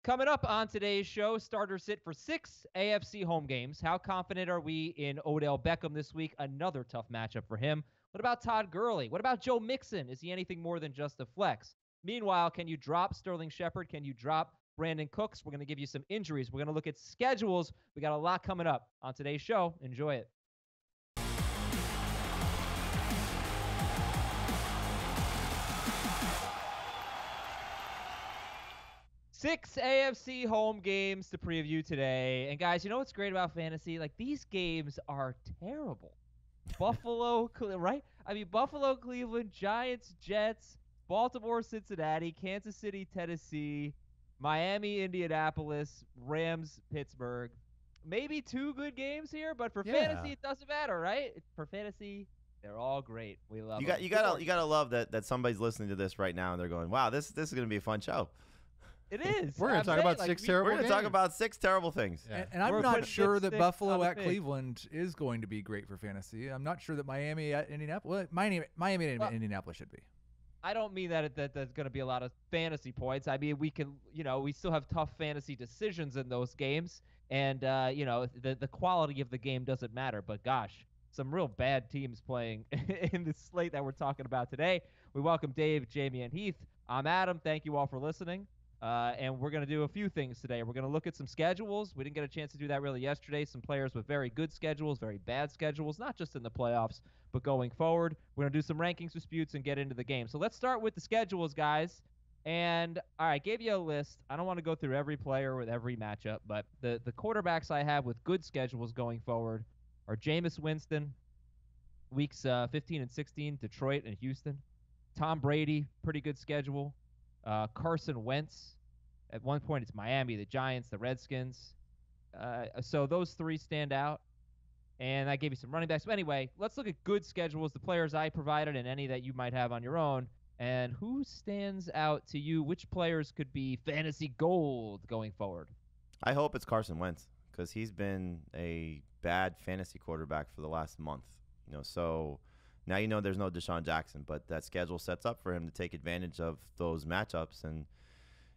Coming up on today's show, starters sit for 6 AFC home games. How confident are we in Odell Beckham this week? Another tough matchup for him. What about Todd Gurley? What about Joe Mixon? Is he anything more than just a flex? Meanwhile, can you drop Sterling Shepard? Can you drop Brandon Cooks? We're going to give you some injuries. We're going to look at schedules. We got a lot coming up on today's show. Enjoy it. Six AFC home games to preview today. And guys, you know what's great about fantasy? Like, these games are terrible. Buffalo, right? I mean, Buffalo, Cleveland, Giants, Jets, Baltimore, Cincinnati, Kansas City, Tennessee, Miami, Indianapolis, Rams, Pittsburgh. Maybe 2 good games here, but for fantasy, it doesn't matter, right? For fantasy, they're all great. We love them. You gotta love that somebody's listening to this right now and they're going, "Wow, this is going to be a fun show." It is. We're going to talk about six terrible We're going to talk about 6 terrible things. Yeah. And I'm not sure that Buffalo at Cleveland is going to be great for fantasy. I'm not sure that Miami at Indianapolis. Well, Miami at Indianapolis should be. I don't mean that there's going to be a lot of fantasy points. I mean, we can, we still have tough fantasy decisions in those games. And, the quality of the game doesn't matter. But, gosh, some real bad teams playing in the slate that we're talking about today. We welcome Dave, Jamie, and Heath. I'm Adam. Thank you all for listening. And we're going to do a few things today. We're going to look at some schedules. We didn't get a chance to do that really yesterday. Some players with very good schedules, very bad schedules, not just in the playoffs, but going forward. We're going to do some rankings disputes and get into the game. So let's start with the schedules, guys. And, all right, I gave you a list. I don't want to go through every player with every matchup, but the quarterbacks I have with good schedules going forward are Jameis Winston, weeks 15 and 16, Detroit and Houston. Tom Brady, pretty good schedule. Carson Wentz. At one point, it's Miami, the Giants, the Redskins. So those 3 stand out. And I gave you some running backs. But anyway, let's look at good schedules, the players I provided, and any that you might have on your own. And who stands out to you? Which players could be fantasy gold going forward? I hope it's Carson Wentz because he's been a bad fantasy quarterback for the last month. So now there's no Deshaun Jackson, but that schedule sets up for him to take advantage of those matchups. And,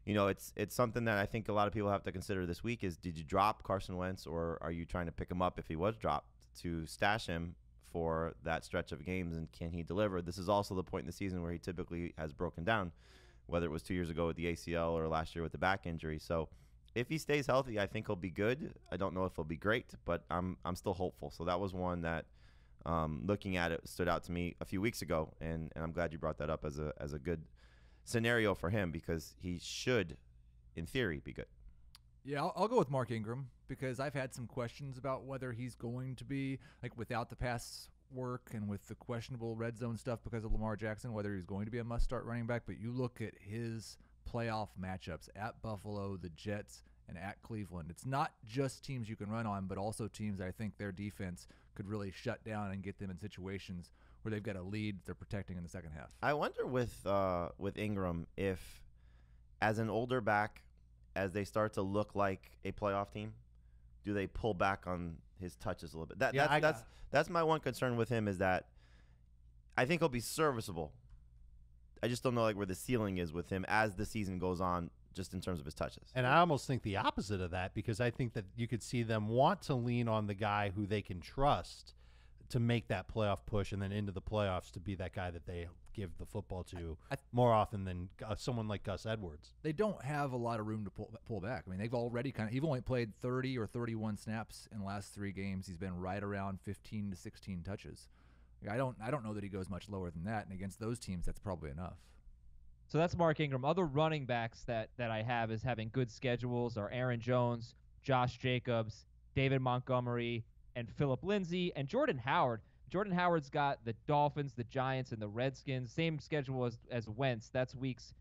it's something that I think a lot of people have to consider this week is, did you drop Carson Wentz, or are you trying to pick him up if he was dropped to stash him for that stretch of games, and can he deliver? This is also the point in the season where he typically has broken down, whether it was 2 years ago with the ACL or last year with the back injury. So if he stays healthy, I think he'll be good. I don't know if he'll be great, but I'm still hopeful. So that was one that, looking at it, stood out to me a few weeks ago, and I'm glad you brought that up as a good scenario for him, because he should, in theory, be good. Yeah, I'll go with Mark Ingram, because I've had some questions about whether he's going to be, like, without the pass work and with the questionable red zone stuff because of Lamar Jackson, whether he's going to be a must-start running back. But you look at his playoff matchups at Buffalo, the Jets, and at Cleveland. It's not just teams you can run on, but also teams I think their defense could really shut down and get them in situations where they've got a lead they're protecting in the second half. I wonder with Ingram, if as an older back, as they start to look like a playoff team, do they pull back on his touches a little bit? That's my one concern with him, is that I think he'll be serviceable. I just don't know where the ceiling is with him as the season goes on, just in terms of his touches. And I almost think the opposite of that, because I think that you could see them want to lean on the guy who they can trust to make that playoff push, and then into the playoffs to be that guy that they give the football to more often than someone like Gus Edwards. They don't have a lot of room to pull back. I mean, they've already he's only played 30 or 31 snaps in the last 3 games. He's been right around 15 to 16 touches. I don't know that he goes much lower than that, and against those teams, that's probably enough. So that's Mark Ingram. Other running backs that I have as having good schedules are Aaron Jones, Josh Jacobs, David Montgomery, and Phillip Lindsay, and Jordan Howard. Jordan Howard's got the Dolphins, the Giants, and the Redskins. Same schedule as Wentz. That's weeks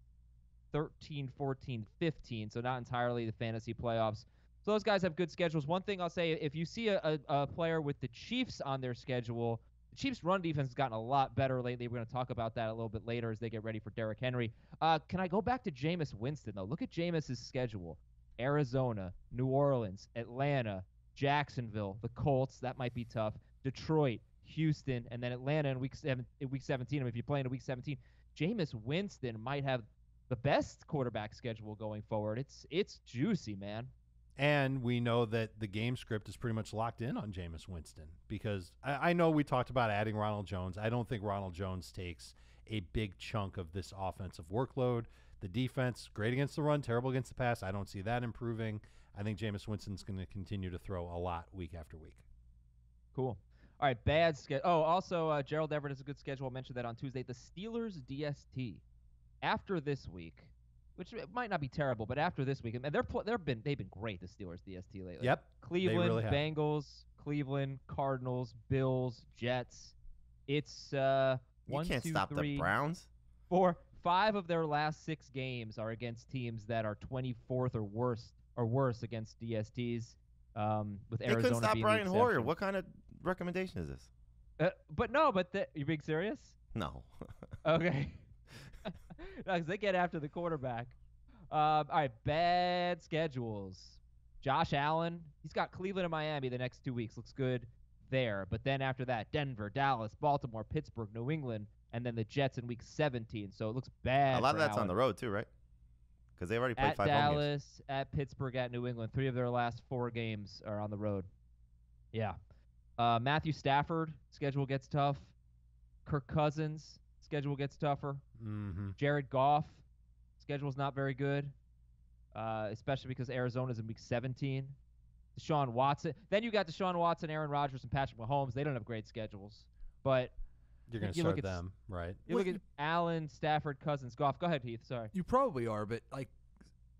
13, 14, 15, so not entirely the fantasy playoffs. So those guys have good schedules. One thing I'll say, if you see a player with the Chiefs on their schedule, the Chiefs' run defense has gotten a lot better lately. We're going to talk about that a little bit later as they get ready for Derrick Henry. Can I go back to Jameis Winston, though? Look at Jameis' schedule. Arizona, New Orleans, Atlanta, Jacksonville, the Colts, that might be tough, Detroit, Houston, and then Atlanta in week 17. I mean, if you're playing in week 17, Jameis Winston might have the best quarterback schedule going forward. It's juicy, man. And we know that the game script is pretty much locked in on Jameis Winston because I know we talked about adding Ronald Jones. I don't think Ronald Jones takes a big chunk of this offensive workload. The defense, great against the run, terrible against the pass. I don't see that improving. I think Jameis Winston's going to continue to throw a lot week after week. Cool. All right, bad schedule. Oh, also, Gerald Everett is a good schedule. I'll mention that on Tuesday. The Steelers DST. After this week, which it might not be terrible, but after this week, and they've been great, the Steelers DST lately. Yep. Cleveland, really have. Bengals, Cleveland, Cardinals, Bills, Jets. It's You 1, can't 2, stop 3, the Browns. 4, 5 of their last 6 games are against teams that are 24th or worse against DSTs. With They Arizona couldn't stop being Brian the Hoyer. exception. What kind of recommendation is this? You're being serious? No. Okay. No, 'cause they get after the quarterback. All right, bad schedules. Josh Allen, he's got Cleveland and Miami the next 2 weeks. Looks good there. But then after that, Denver, Dallas, Baltimore, Pittsburgh, New England, and then the Jets in week 17. So it looks bad. A lot for of that's Allen. on the road too, right? Because they already played At 5 home games. Dallas, at Pittsburgh, at New England. 3 of their last 4 games are on the road. Yeah. Matthew Stafford, schedule gets tough. Kirk Cousins, schedule gets tougher. Mm-hmm. Jared Goff, schedule's not very good, especially because Arizona's in week 17. Deshaun Watson. Then you got Deshaun Watson, Aaron Rodgers, and Patrick Mahomes. They don't have great schedules. But You're going to you start look at them, right? you look at Allen, Stafford, Cousins, Goff. Go ahead, Heath. Sorry. You probably are, but like,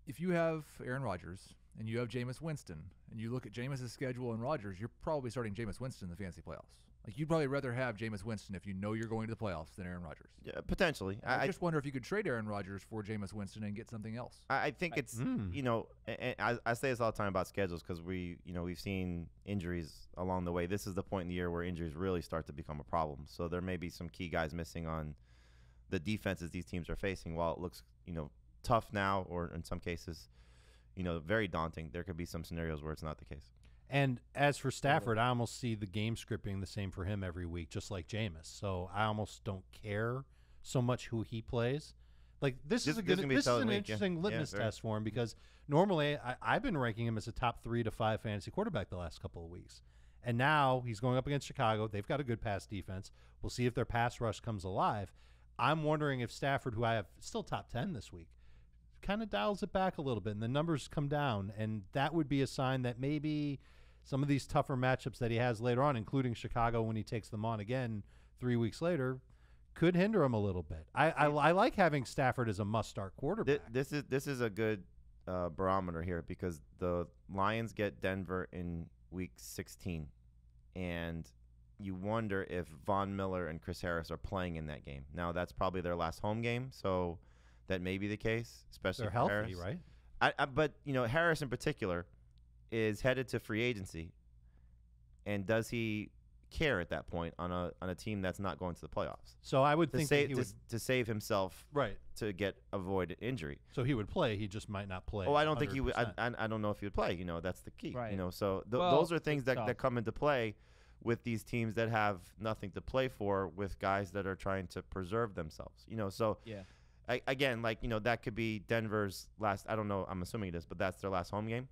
if you have Aaron Rodgers and you have Jameis Winston, and you look at Jameis' schedule and Rodgers, you're probably starting Jameis Winston in the fantasy playoffs. Like, you'd probably rather have Jameis Winston if you know you're going to the playoffs than Aaron Rodgers. Yeah, potentially. I just wonder if you could trade Aaron Rodgers for Jameis Winston and get something else. I think it's you know, and I say this all the time about schedules because we've seen injuries along the way. This is the point in the year where injuries really start to become a problem. So there may be some key guys missing on the defenses these teams are facing. While it looks tough now, or in some cases very daunting, there could be some scenarios where it's not the case. And as for Stafford, I almost see the game script being the same for him every week, just like Jameis. So I almost don't care so much who he plays. Like this is an interesting litmus test for him because normally I've been ranking him as a top 3 to 5 fantasy quarterback the last couple of weeks. And now he's going up against Chicago. They've got a good pass defense. We'll see if their pass rush comes alive. I'm wondering if Stafford, who I have still top 10 this week, kind of dials it back a little bit and the numbers come down. And that would be a sign that maybe some of these tougher matchups that he has later on, including Chicago when he takes them on again 3 weeks later, could hinder him a little bit. I like having Stafford as a must-start quarterback. This is a good barometer here because the Lions get Denver in week 16, and you wonder if Von Miller and Chris Harris are playing in that game. Now, that's probably their last home game, so that may be the case, especially They're for healthy, Harris. right? But Harris in particular is headed to free agency, and does he care at that point on a team that's not going to the playoffs? So I would think that he would, to save himself, right, to avoid injury. So he would play. He just might not play. Oh, I don't think he would. 100%. I don't know if he would play. That's the key. Right. So Well, those are things it's that come into play with these teams that have nothing to play for, with guys that are trying to preserve themselves. So Yeah. Again, that could be Denver's last. I don't know. I'm assuming it is, but that's their last home game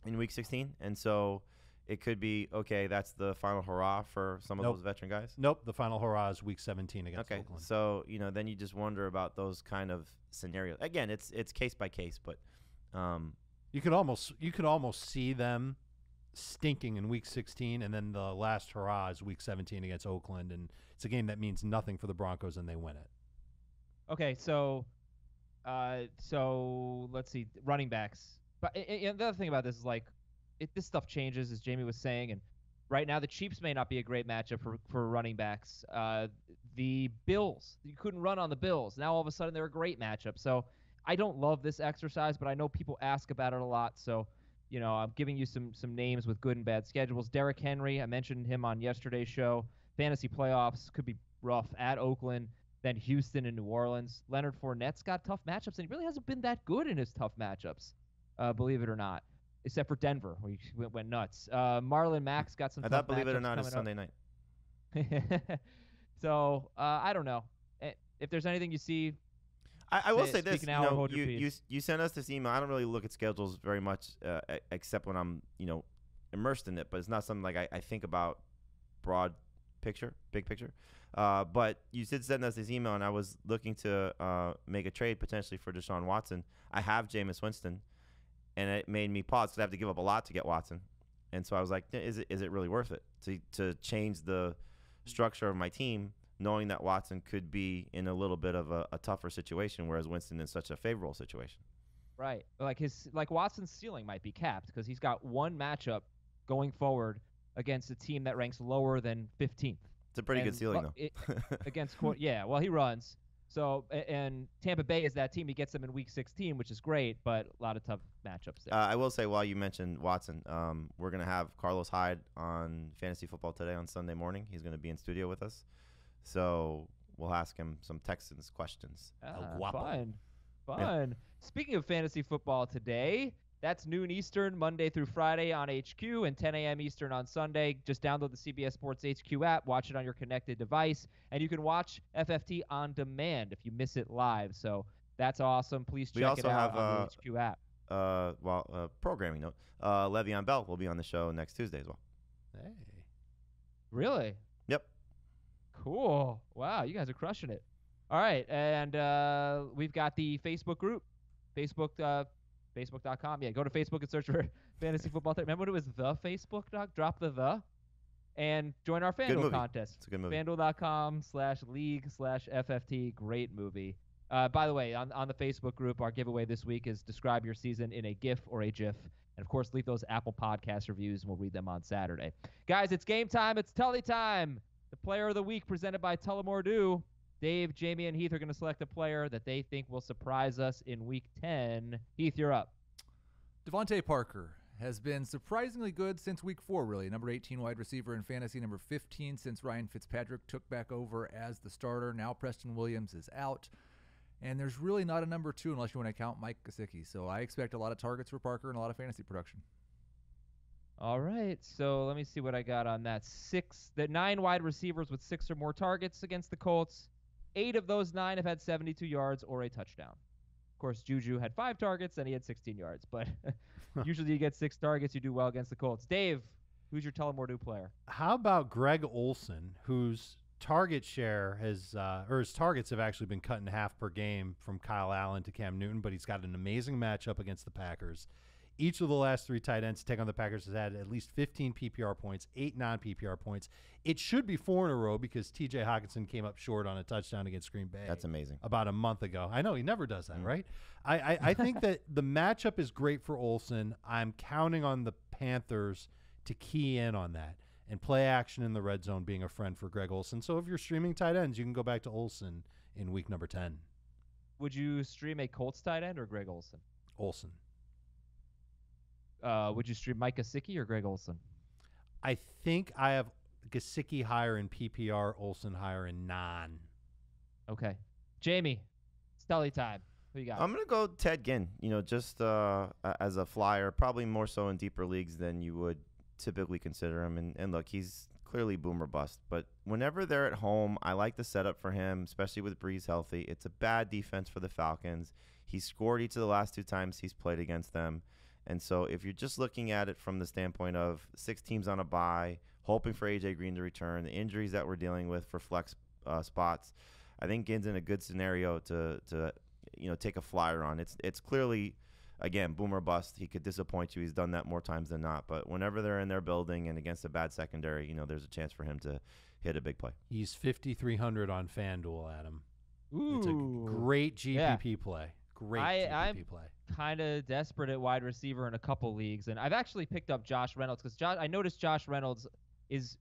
in week 16, and so it could be okay. That's the final hurrah for some of those veteran guys. Nope, the final hurrah is week 17 against Oakland. So then you just wonder about those kind of scenarios. Again, it's case by case, but you could almost see them stinking in week 16, and then the last hurrah is week 17 against Oakland, and it's a game that means nothing for the Broncos, and they win it. Okay, so let's see, running backs. But the other thing about this is this stuff changes, as Jamie was saying, and right now the Chiefs may not be a great matchup for running backs. The Bills, you couldn't run on the Bills. Now all of a sudden they're a great matchup. So I don't love this exercise, but I know people ask about it a lot. So I'm giving you some names with good and bad schedules. Derrick Henry, I mentioned him on yesterday's show. Fantasy playoffs could be rough at Oakland. Then Houston and New Orleans. Leonard Fournette's got tough matchups, and he really hasn't been that good in his tough matchups, believe it or not, except for Denver, where he went nuts. Marlon Mack's got some tough matchups. I thought, believe it or not, it's Sunday night. So, I don't know. If there's anything you see, I will say this. Speak now or hold your You peace. you sent us this email. I don't really look at schedules very much, except when I'm immersed in it. But it's not something like I think about broad picture, big picture. But you did send us this email, and I was looking to make a trade potentially for Deshaun Watson. I have Jameis Winston, and it made me pause because I have to give up a lot to get Watson. And so I was like, is it really worth it to change the structure of my team, knowing that Watson could be in a little bit of a tougher situation, whereas Winston is such a favorable situation? Right. Like Watson's ceiling might be capped because he's got one matchup going forward against a team that ranks lower than 15th. It's a pretty good ceiling, though. Against well, he runs. So, and Tampa Bay is that team. He gets them in Week 16, which is great, but a lot of tough matchups there. I will say, while you mentioned Watson, we're going to have Carlos Hyde on Fantasy Football Today on Sunday morning. He's going to be in studio with us. So we'll ask him some Texans questions. Fun. Yeah. Speaking of Fantasy Football Today, that's noon Eastern, Monday through Friday on HQ, and 10 a.m. Eastern on Sunday. Just download the CBS Sports HQ app, watch it on your connected device, and you can watch FFT on demand if you miss it live. So that's awesome. Please check it out on the HQ app. Programming note, Le'Veon Bell will be on the show next Tuesday as well. Hey. Really? Yep. Cool. Wow, you guys are crushing it. All right, and we've got the Facebook group, Facebook.com. Yeah, go to Facebook and search for Fantasy Football. Remember when it was the Facebook doc? Drop the. And join our FanDuel contest. It's a good movie. FanDuel.com/league/FFT. Great movie. By the way, on the Facebook group, our giveaway this week is describe your season in a GIF or a GIF. And, of course, leave those Apple Podcast reviews, and we'll read them on Saturday. Guys, it's game time. It's Tully time. The Player of the Week presented by Tullamore Dew. Dave, Jamie, and Heath are going to select a player that they think will surprise us in Week 10. Heath, you're up. Devante Parker has been surprisingly good since Week 4, really. Number 18 wide receiver in fantasy, number 15 since Ryan Fitzpatrick took back over as the starter. Now Preston Williams is out. And there's really not a number 2 unless you want to count Mike Gesicki. So I expect a lot of targets for Parker and a lot of fantasy production. All right, so let me see what I got on that. 9 wide receivers with 6 or more targets against the Colts. 8 of those 9 have had 72 yards or a touchdown. Of course, Juju had 5 targets and he had 16 yards, but usually you get 6 targets, you do well against the Colts. Dave, who's your Tullamore Dew player? How about Greg Olson, whose target share his targets have actually been cut in half per game from Kyle Allen to Cam Newton, but he's got an amazing matchup against the Packers. Each of the last 3 tight ends to take on the Packers has had at least 15 PPR points, 8 non-PPR points. It should be 4 in a row because T.J. Hockenson came up short on a touchdown against Green Bay. That's amazing. About a month ago. I know, he never does that, right? I think that the matchup is great for Olson. I'm counting on the Panthers to key in on that and play action in the red zone being a friend for Greg Olson. So if you're streaming tight ends, you can go back to Olson in week number 10. Would you stream a Colts tight end or Greg Olson? Olson. Would you stream Mike Gesicki or Greg Olson? I think I have Gesicki higher in PPR, Olson higher in non. Okay. Jamie, Stully time. Who you got? I'm going to go Ted Ginn, just as a flyer, probably more so in deeper leagues than you would typically consider him. And look, he's clearly boom or bust. But whenever they're at home, I like the setup for him, especially with Breeze healthy. It's a bad defense for the Falcons. He scored each of the last 2 times he's played against them. And so if you're just looking at it from the standpoint of 6 teams on a bye, hoping for A.J. Green to return, the injuries that we're dealing with for flex spots, I think Ginn's in a good scenario to take a flyer on. It's clearly, again, boom or bust. He could disappoint you. He's done that more times than not. But whenever they're in their building and against a bad secondary, there's a chance for him to hit a big play. He's 5,300 on FanDuel, Adam. Ooh. It's a great GPP play. Great GPP play. Kind of desperate at wide receiver in a couple leagues, and I've actually picked up Josh Reynolds because I noticed Josh Reynolds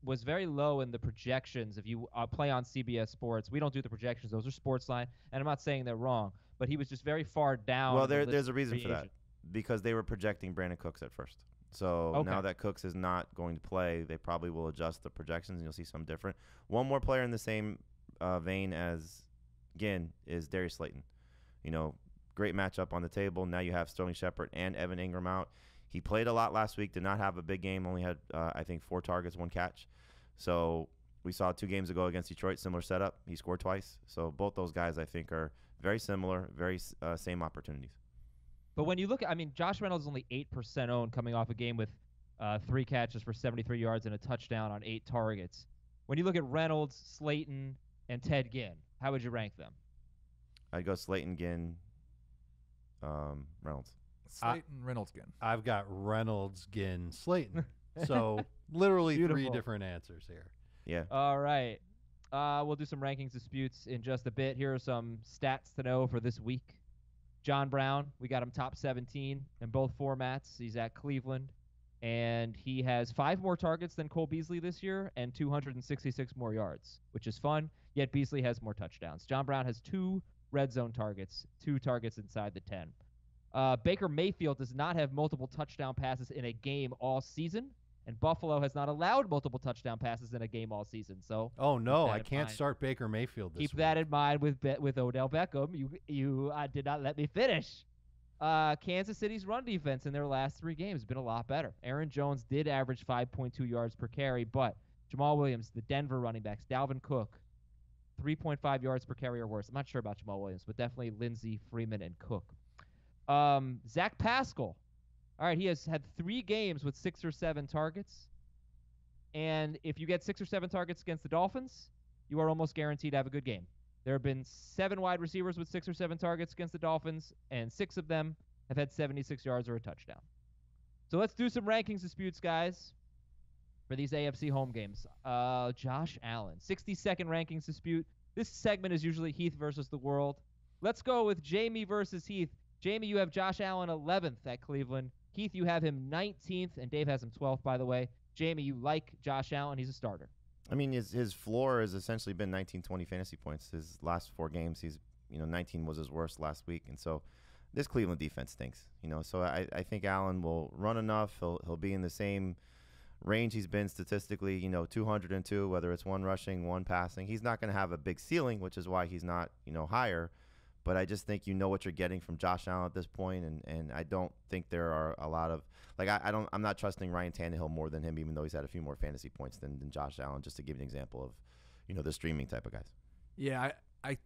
was very low in the projections. If you play on CBS Sports, we don't do the projections; those are Sportsline, and I'm not saying they're wrong, but he was just very far down. Well, there's a reason for that because they were projecting Brandon Cooks at first. So now that Cooks is not going to play, they probably will adjust the projections, and you'll see some different. One more player in the same vein as Ginn is Darius Slayton. Great matchup on the table. Now you have Sterling Shepard and Evan Engram out. He played a lot last week, did not have a big game, only had, I think, 4 targets, 1 catch. So we saw 2 games ago against Detroit, similar setup. He scored twice. So both those guys, I think, are very similar, same opportunities. But when you look at, I mean, Josh Reynolds is only 8% owned coming off a game with 3 catches for 73 yards and a touchdown on 8 targets. When you look at Reynolds, Slayton, and Ted Ginn, how would you rank them? I'd go Slayton, Ginn, Reynolds. Slayton, Reynolds, Ginn. I've got Reynolds, Ginn, Slayton. So literally Beautiful. 3 different answers here. Yeah. All right. We'll do some rankings disputes in just a bit. Here are some stats to know for this week. John Brown, we got him top 17 in both formats. He's at Cleveland, and he has 5 more targets than Cole Beasley this year and 266 more yards, which is fun, yet Beasley has more touchdowns. John Brown has 2 red zone targets, 2 targets inside the 10. Baker Mayfield does not have multiple touchdown passes in a game all season, and Buffalo has not allowed multiple touchdown passes in a game all season. So, oh no, I in can't mind. start Baker Mayfield this Keep week. that in mind with Odell Beckham. You did not let me finish. Kansas City's run defense in their last 3 games has been a lot better. Aaron Jones did average 5.2 yards per carry, but Jamal Williams, the Denver running backs, Dalvin Cook, 3.5 yards per carry or worse. I'm not sure about Jamal Williams, but definitely Lindsey, Freeman, and Cook. Zach Pascal. All right, he has had 3 games with 6 or 7 targets. And if you get 6 or 7 targets against the Dolphins, you are almost guaranteed to have a good game. There have been 7 wide receivers with 6 or 7 targets against the Dolphins, and 6 of them have had 76 yards or a touchdown. So let's do some rankings disputes, guys, for these AFC home games. Josh Allen, 62nd rankings dispute. This segment is usually Heath versus the world. Let's go with Jamie versus Heath. Jamie, you have Josh Allen 11th at Cleveland. Heath, you have him 19th, and Dave has him 12th, by the way. Jamie, you like Josh Allen. He's a starter. I mean, his floor has essentially been 19, 20 fantasy points. His last 4 games, 19 was his worst last week. And so this Cleveland defense stinks, So I think Allen will run enough. He'll be in the same range he's been statistically, 202, whether it's 1 rushing, 1 passing. He's not going to have a big ceiling, which is why he's not, higher. But I just think what you're getting from Josh Allen at this point, and I don't think there are a lot of I'm not trusting Ryan Tannehill more than him, even though he's had a few more fantasy points than Josh Allen, just to give you an example of the streaming type of guys. Yeah, I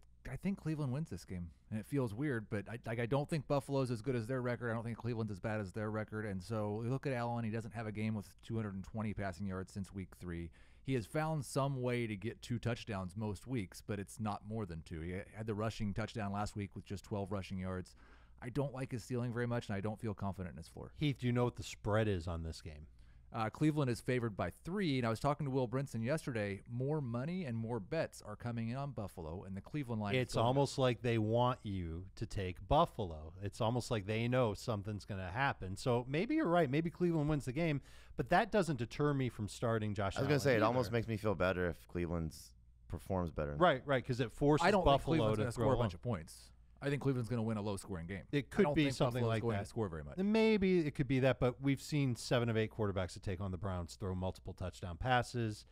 think Cleveland wins this game, and it feels weird, but I don't think Buffalo's as good as their record. I don't think Cleveland's as bad as their record, and so we look at Allen. He doesn't have a game with 220 passing yards since week 3. He has found some way to get 2 touchdowns most weeks, but it's not more than 2. He had the rushing touchdown last week with just 12 rushing yards. I don't like his ceiling very much, and I don't feel confident in his floor. Heath, do you know what the spread is on this game? Cleveland is favored by 3, and I was talking to Will Brinson yesterday. More money and more bets are coming in on Buffalo, and the Cleveland line. It's almost like they want you to take Buffalo. It's almost like they know something's going to happen. So maybe you're right. Maybe Cleveland wins the game, but that doesn't deter me from starting Josh Allen. I was going to say, either. it almost makes me feel better if Cleveland's performs better. Right, because it forces I don't Buffalo think Cleveland's going to to score a bunch of points. I think Cleveland's going to win a low-scoring game. It could I don't be think something Buffalo's like going that. to score very much. Maybe it could be that, but we've seen 7 of 8 quarterbacks that take on the Browns throw multiple touchdown passes.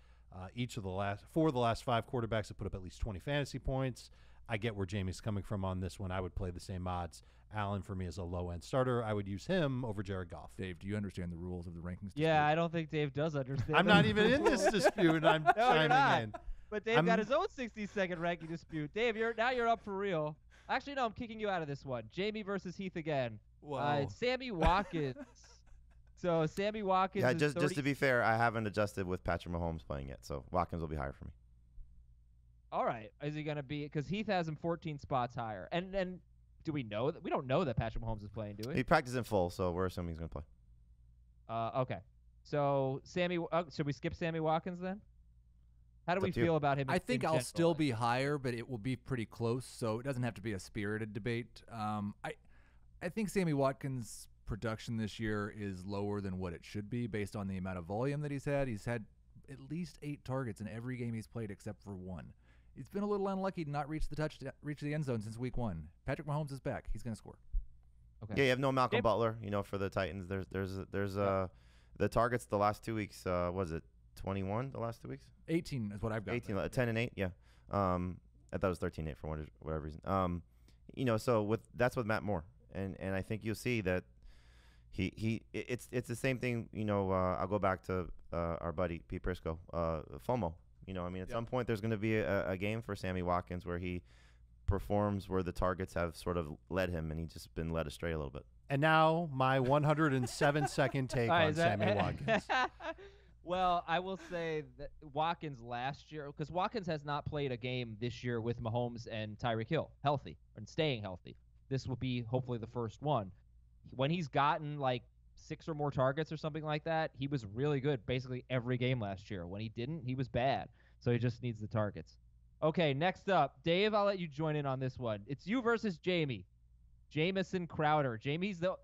Each of the last 4 of the last 5 quarterbacks have put up at least 20 fantasy points. I get where Jamie's coming from on this one. I would play the same odds. Allen for me is a low-end starter. I would use him over Jared Goff. Dave, do you understand the rules of the rankings? Yeah, I don't think Dave does understand. I'm not even in this dispute, and I'm chiming in. But Dave got his own 62nd ranking dispute. Dave, you're up for real. Actually, no, I'm kicking you out of this one. Jamie versus Heath again. It's Sammy Watkins. So Sammy Watkins. Yeah, is just to be fair, I haven't adjusted with Patrick Mahomes playing yet, so Watkins will be higher for me. All right, is he gonna be? Because Heath has him 14 spots higher. And do we know that? We don't know that Patrick Mahomes is playing, do we? He practiced in full, so we're assuming he's gonna play. Okay. So should we skip Sammy Watkins then? How do we feel about him? I think I'll still be higher, but it will be pretty close, so it doesn't have to be a spirited debate. I think Sammy Watkins' production this year is lower than what it should be based on the amount of volume that he's had. He's had at least 8 targets in every game he's played except for 1. He's been a little unlucky to not reach the end zone since week 1. Patrick Mahomes is back. He's going to score. Okay. Yeah, you have no Malcolm Butler, for the Titans. There's the targets the last 2 weeks. Was it 21 the last 2 weeks? 18 is what I've got. 18, 10 and 8, yeah. I thought it was 13-8 for whatever reason. So that's with Matt Moore, and I think you'll see that it's the same thing. I'll go back to our buddy Pete Prisco, FOMO. At some point there's going to be a game for Sammy Watkins where he performs where the targets have sort of led him, and he's just been led astray a little bit. And now my 107-second take All right, on Sammy Watkins. Well, I will say that Watkins last year, because Watkins has not played a game this year with Mahomes and Tyreek Hill healthy and staying healthy. This will be hopefully the first one. When he's gotten like 6 or more targets or something like that, he was really good basically every game last year. When he didn't, he was bad. So he just needs the targets. Okay, next up, Dave, I'll let you join in on this one. It's you versus Jamie. Jamison Crowder. Jamie's the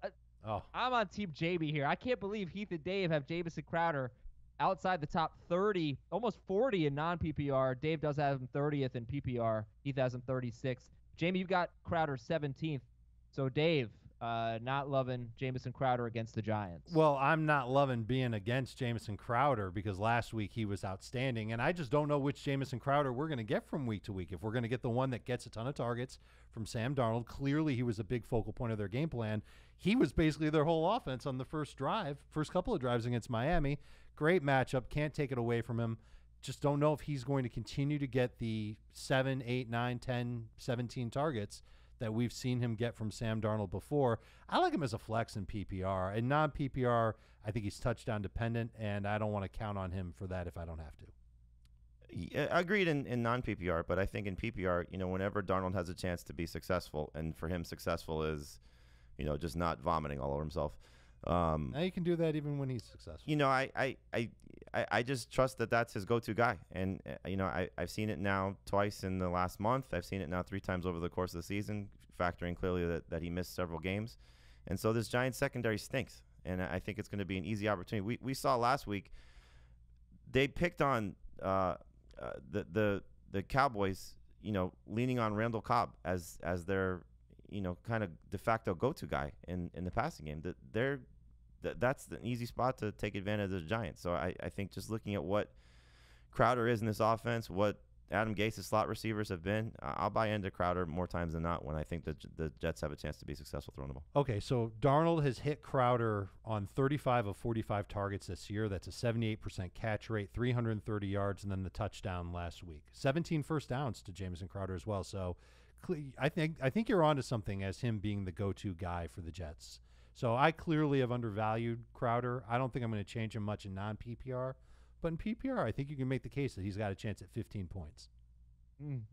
I'm on Team Jamie here. I can't believe Heath and Dave have Jamison Crowder outside the top 30, almost 40 in non-PPR. Dave does have him 30th in PPR. Heath has him 36th. Jamie, you've got Crowder 17th. So, Dave, not loving Jamison Crowder against the Giants. Well, I'm not loving being against Jamison Crowder because last week he was outstanding, and I just don't know which Jamison Crowder we're going to get from week to week. If we're going to get the one that gets a ton of targets from Sam Darnold, clearly he was a big focal point of their game plan. He was basically their whole offense on the first couple of drives against Miami. Great matchup. Can't take it away from him. Just don't know if he's going to continue to get the 7, 8, 9, 10, 17 targets that we've seen him get from Sam Darnold before. I like him as a flex in PPR. In non-PPR, I think he's touchdown dependent, and I don't want to count on him for that if I don't have to. Yeah, agreed in non-PPR, but I think in PPR, whenever Darnold has a chance to be successful, and for him successful is, just not vomiting all over himself. Now you can do that even when he's successful. I just trust that that's his go-to guy. And, I've seen it now twice in the last month. I've seen it now 3 times over the course of the season, factoring clearly that he missed several games. And so this Giants secondary stinks. And I think it's going to be an easy opportunity. We saw last week they picked on the Cowboys, leaning on Randall Cobb as their kind of de facto go-to guy in the passing game. That's the easy spot to take advantage of the Giants. So I think just looking at what Crowder is in this offense, what Adam Gase's slot receivers have been, I'll buy into Crowder more times than not when I think that the Jets have a chance to be successful throwing the ball. Okay, so Darnold has hit Crowder on 35 of 45 targets this year. That's a 78% catch rate, 330 yards, and then the touchdown last week. 17 first downs to Jamison Crowder as well. So I think you're onto something as him being the go-to guy for the Jets. So I clearly have undervalued Crowder. I don't think I'm going to change him much in non-PPR. But in PPR, I think you can make the case that he's got a chance at 15 points.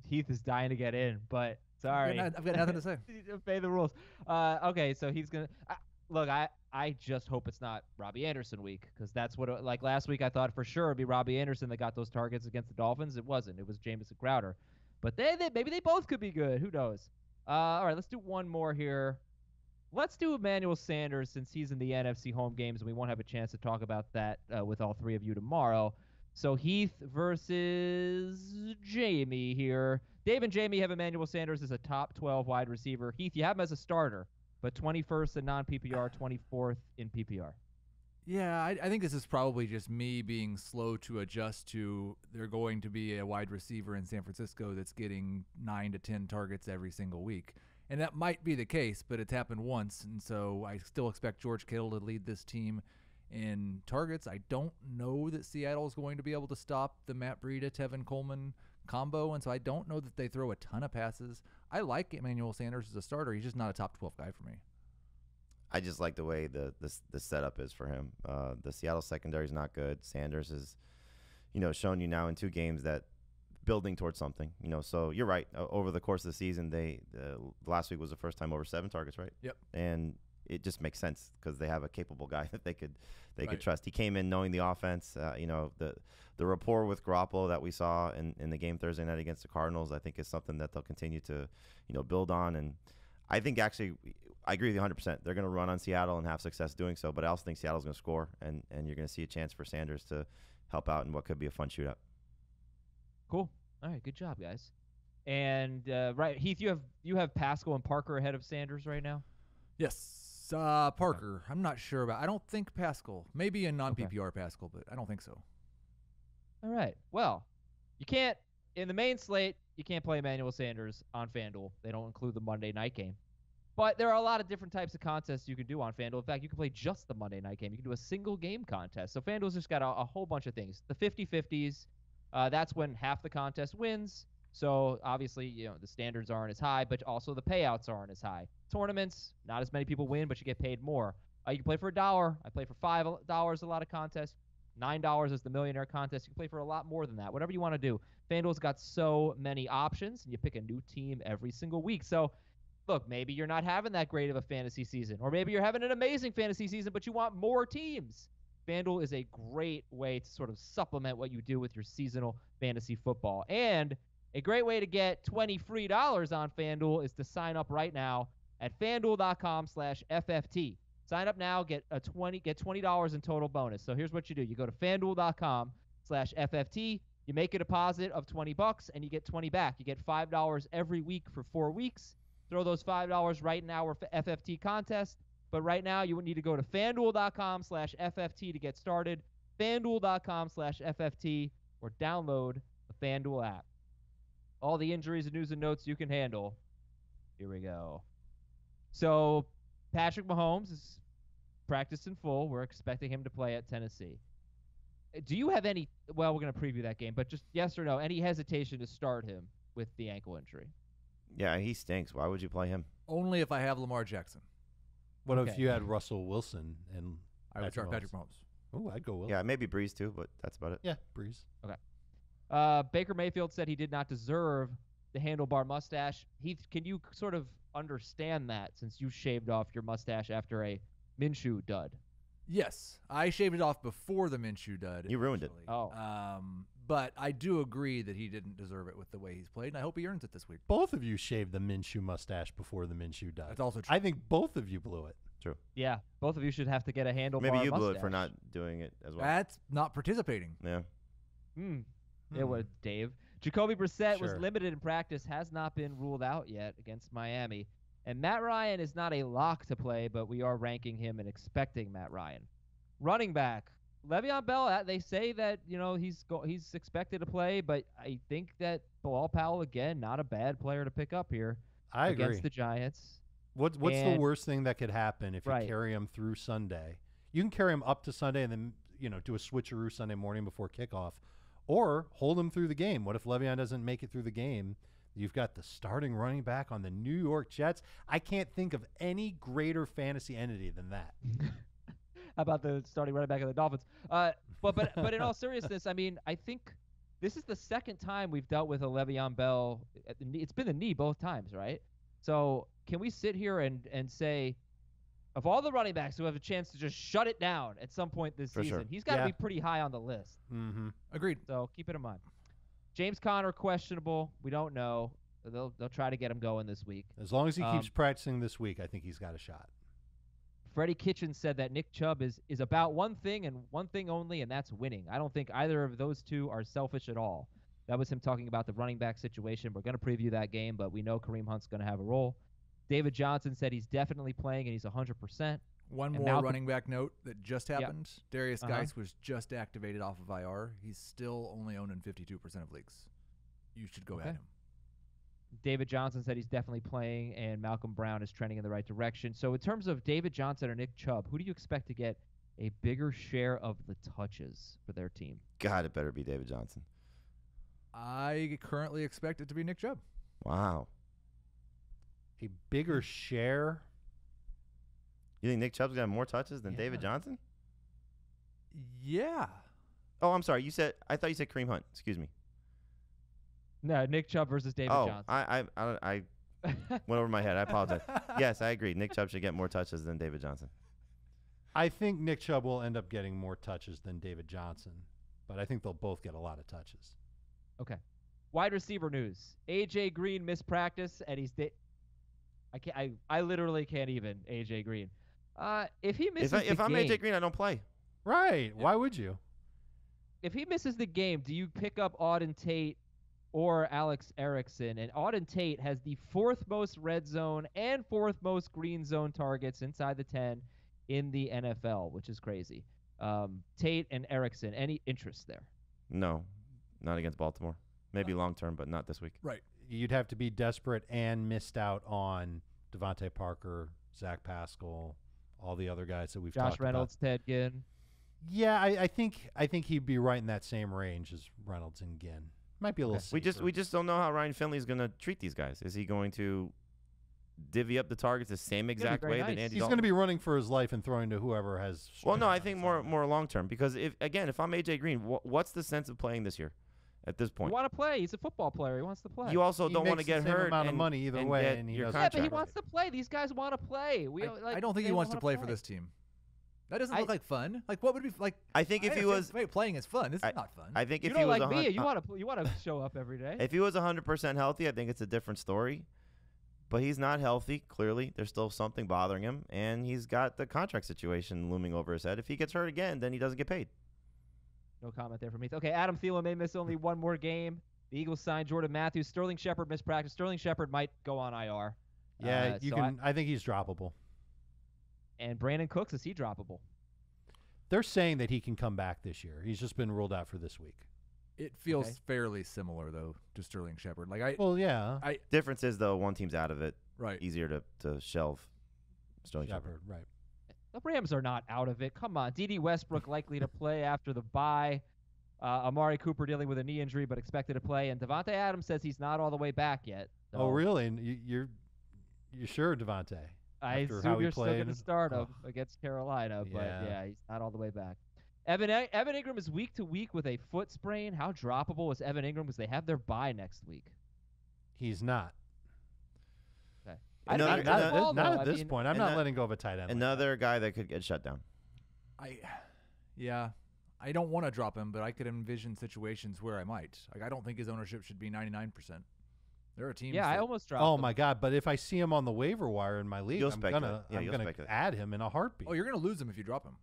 Heath is dying to get in, but sorry. I've got nothing to say. Obey the rules. Okay, so he's going to look, I just hope it's not Robbie Anderson week because that's what like last week I thought for sure it'd be Robbie Anderson that got those targets against the Dolphins. It wasn't. It was Jamison Crowder. But maybe they both could be good. Who knows? All right, let's do one more here. Let's do Emmanuel Sanders since he's in the NFC home games, and we won't have a chance to talk about that with all 3 of you tomorrow. So Heath versus Jamie here. Dave and Jamie have Emmanuel Sanders as a top 12 wide receiver. Heath, you have him as a starter, but 21st in non-PPR, 24th in PPR. Yeah, I think this is probably just me being slow to adjust to they're going to be a wide receiver in San Francisco that's getting 9 to 10 targets every single week. And that might be the case, but it's happened once, and so I still expect George Kittle to lead this team in targets. I don't know that Seattle is going to be able to stop the Matt Breida, Tevin Coleman combo, and so I don't know that they throw a ton of passes. I like Emmanuel Sanders as a starter. He's just not a top 12 guy for me. I just like the way the setup is for him. The Seattle secondary is not good. Sanders is, shown you now in 2 games that building towards something, so you're right. Over the course of the season, last week was the first time over 7 targets, right? Yep. And it just makes sense because they have a capable guy that they could trust. He came in knowing the offense. The rapport with Garoppolo that we saw in the game Thursday night against the Cardinals, I think is something that they'll continue to, build on. And I think actually, I agree with you 100%. They're going to run on Seattle and have success doing so, but I also think Seattle's going to score, and you're going to see a chance for Sanders to help out in what could be a fun shootout. Cool. All right, good job, guys. And right, Heath, you have Pascal and Parker ahead of Sanders right now? Yes. Parker, I'm not sure about. I don't think Pascal. Maybe in non-PPR Pascal, but I don't think so. All right. Well, you can't in the main slate. You can't play Emmanuel Sanders on FanDuel. They don't include the Monday night game. But there are a lot of different types of contests you can do on FanDuel. In fact, you can play just the Monday night game. You can do a single game contest. So FanDuel's just got a whole bunch of things. The 50-50s, that's when half the contest wins. So obviously, the standards aren't as high, but also the payouts aren't as high. Tournaments, not as many people win, but you get paid more. You can play for $1. I play for $5 a lot of contests. $9 is the millionaire contest. You can play for a lot more than that. Whatever you want to do. FanDuel's got so many options, and you pick a new team every single week. So, look, maybe you're not having that great of a fantasy season, or maybe you're having an amazing fantasy season, but you want more teams. FanDuel is a great way to sort of supplement what you do with your seasonal fantasy football. And a great way to get $20 free on FanDuel is to sign up right now at FanDuel.com/FFT. Sign up now, get $20 in total bonus. So here's what you do. You go to FanDuel.com/FFT. You make a deposit of $20 and you get 20 back. You get $5 every week for 4 weeks. Throw those $5 right in our FFT contest. But right now you would need to go to FanDuel.com/FFT to get started. FanDuel.com/FFT or download the FanDuel app. All the injuries and news and notes you can handle. Here we go. So Patrick Mahomes is practiced in full. We're expecting him to play at Tennessee. Do you have any – well, we're going to preview that game, but just yes or no, any hesitation to start him with the ankle injury? Yeah, he stinks. Why would you play him? Only if I have Lamar Jackson. What if you had Russell Wilson and I would start Patrick Mahomes. Oh, I'd go Wilson. Yeah, maybe Breeze too, but that's about it. Yeah, Breeze. Okay. Baker Mayfield said he did not deserve the handlebar mustache. Heath, can you sort of understand that since you shaved off your mustache after a Minshew dud? Yes, I shaved it off before the Minshew dud. You ruined it. Oh. But I do agree that he didn't deserve it with the way he's played, and I hope he earns it this week. Both of you shaved the Minshew mustache before the Minshew dud. That's also true. I think both of you blew it. True. Yeah, both of you should have to get a handlebar Maybe you mustache. blew it for not doing it as well. That's not participating. Yeah. It was Dave. Jacoby Brissett was Sure. limited in practice, has not been ruled out yet against Miami. And Matt Ryan is not a lock to play, but we are ranking him and expecting Matt Ryan. Running back, Le'Veon Bell, they say that, he's expected to play, but I think that Bilal Powell, again, not a bad player to pick up here I agree. against the Giants. What's the worst thing that could happen if you carry him through Sunday? You can carry him up to Sunday and then, do a switcheroo Sunday morning before kickoff, or hold him through the game. What if Le'Veon doesn't make it through the game? You've got the starting running back on the New York Jets. I can't think of any greater fantasy entity than that. How about the starting running back of the Dolphins? But in all seriousness, I mean, I think this is the second time we've dealt with a Le'Veon Bell. It's been the knee both times, right? So can we sit here and say, of all the running backs who have a chance to just shut it down at some point this season, he's got to be pretty high on the list. Mm-hmm. Agreed. So keep it in mind. James Conner, questionable. We don't know. They'll try to get him going this week. As long as he keeps practicing this week, I think he's got a shot. Freddie Kitchens said that Nick Chubb is about one thing and one thing only, and that's winning. I don't think either of those two are selfish at all. That was him talking about the running back situation. We're going to preview that game, but we know Kareem Hunt's going to have a role. David Johnson said he's definitely playing, and he's 100%. One more running back note that just happened. Yep. Darius Geis was just activated off of IR. He's still only owned in 52% of leagues. You should go at him. David Johnson said he's definitely playing, and Malcolm Brown is trending in the right direction. So in terms of David Johnson or Nick Chubb, who do you expect to get a bigger share of the touches for their team? God, it better be David Johnson. I currently expect it to be Nick Chubb. Wow. A bigger share? You think Nick Chubb's got more touches than David Johnson? Yeah. Oh, I'm sorry. I thought you said Kareem Hunt. Excuse me. No, Nick Chubb versus David Johnson. I went over my head. I apologize. Yes, I agree. Nick Chubb should get more touches than David Johnson. I think Nick Chubb will end up getting more touches than David Johnson, but I think they'll both get a lot of touches. Okay. Wide receiver news. A.J. Green missed practice, and he's I literally can't even A.J. Green. If he misses if I'm A.J. Green, I don't play. Right. Yeah. Why would you? If he misses the game, do you pick up Auden Tate or Alex Erickson? And Auden Tate has the 4th most red zone and 4th most green zone targets inside the 10 in the NFL, which is crazy. Tate and Erickson, any interest there? No, not against Baltimore. Maybe long term, but not this week. Right. You'd have to be desperate and missed out on Devante Parker, Zach Pascal, all the other guys that we've talked Josh Reynolds, about. Ted Ginn. Yeah, I think he'd be right in that same range as Reynolds and Ginn. Might be a little. We safer. just don't know how Ryan Finley's going to treat these guys. Is he going to divvy up the targets the same exact very way that nice. Andy He's Dalton? going to be running for his life and throwing to whoever has. Well, no, I strength think on his more arm. long term, because if I'm AJ Green, what's the sense of playing this year at this You point? want to play? He's a football player. He wants to play. You also He don't want to makes the get same hurt amount of and, money either and way, get and he your doesn't. Yeah, but he contract. wants to play. These guys want to play. I don't think he wants to play for this team. That doesn't look like fun. Like, what would be like? I think if he was, playing is fun. This is not fun. I think if You he don't was like me. 100 You want to show up every day. if he was 100% healthy, I think it's a different story. But he's not healthy. Clearly, there's still something bothering him, and he's got the contract situation looming over his head. If he gets hurt again, then he doesn't get paid. No comment there for me. Okay, Adam Thielen may miss only one more game. The Eagles signed Jordan Matthews. Sterling Shepard missed practice. Sterling Shepard might go on IR. Yeah, you so can. I think he's droppable. And Brandon Cooks, is he droppable? They're saying that he can come back this year. He's just been ruled out for this week. It feels Okay. fairly similar though to Sterling Shepard. Well, yeah, Difference is, though, one team's out of it. Right. Easier to shelve Sterling Shepard. Shepard, right? The Rams are not out of it. Come on. D.D. Westbrook likely to play after the bye. Amari Cooper dealing with a knee injury but expected to play. And Devontae Adams says he's not all the way back yet. So Oh, really? And you're sure, Devontae? I After assume how he you're still going to played? start him Oh. against Carolina. But, Yeah. yeah, he's not all the way back. Evan Ingram is week to week with a foot sprain. How droppable is Evan Ingram because they have their bye next week? He's not. Okay. Another- I think it's another- all, Not though. at I this mean, point. I'm and not that- letting go of a tight end. Another guy that could get shut down. I don't want to drop him, but I could envision situations where I might. Like, I don't think his ownership should be 99%. There are teams. Yeah, I that- almost dropped Oh him. my God! But if I see him on the waiver wire in my league, You'll I'm speculate. gonna Yeah, I'm you'll gonna speculate. add him in a heartbeat. Oh, you're going to lose him if you drop him.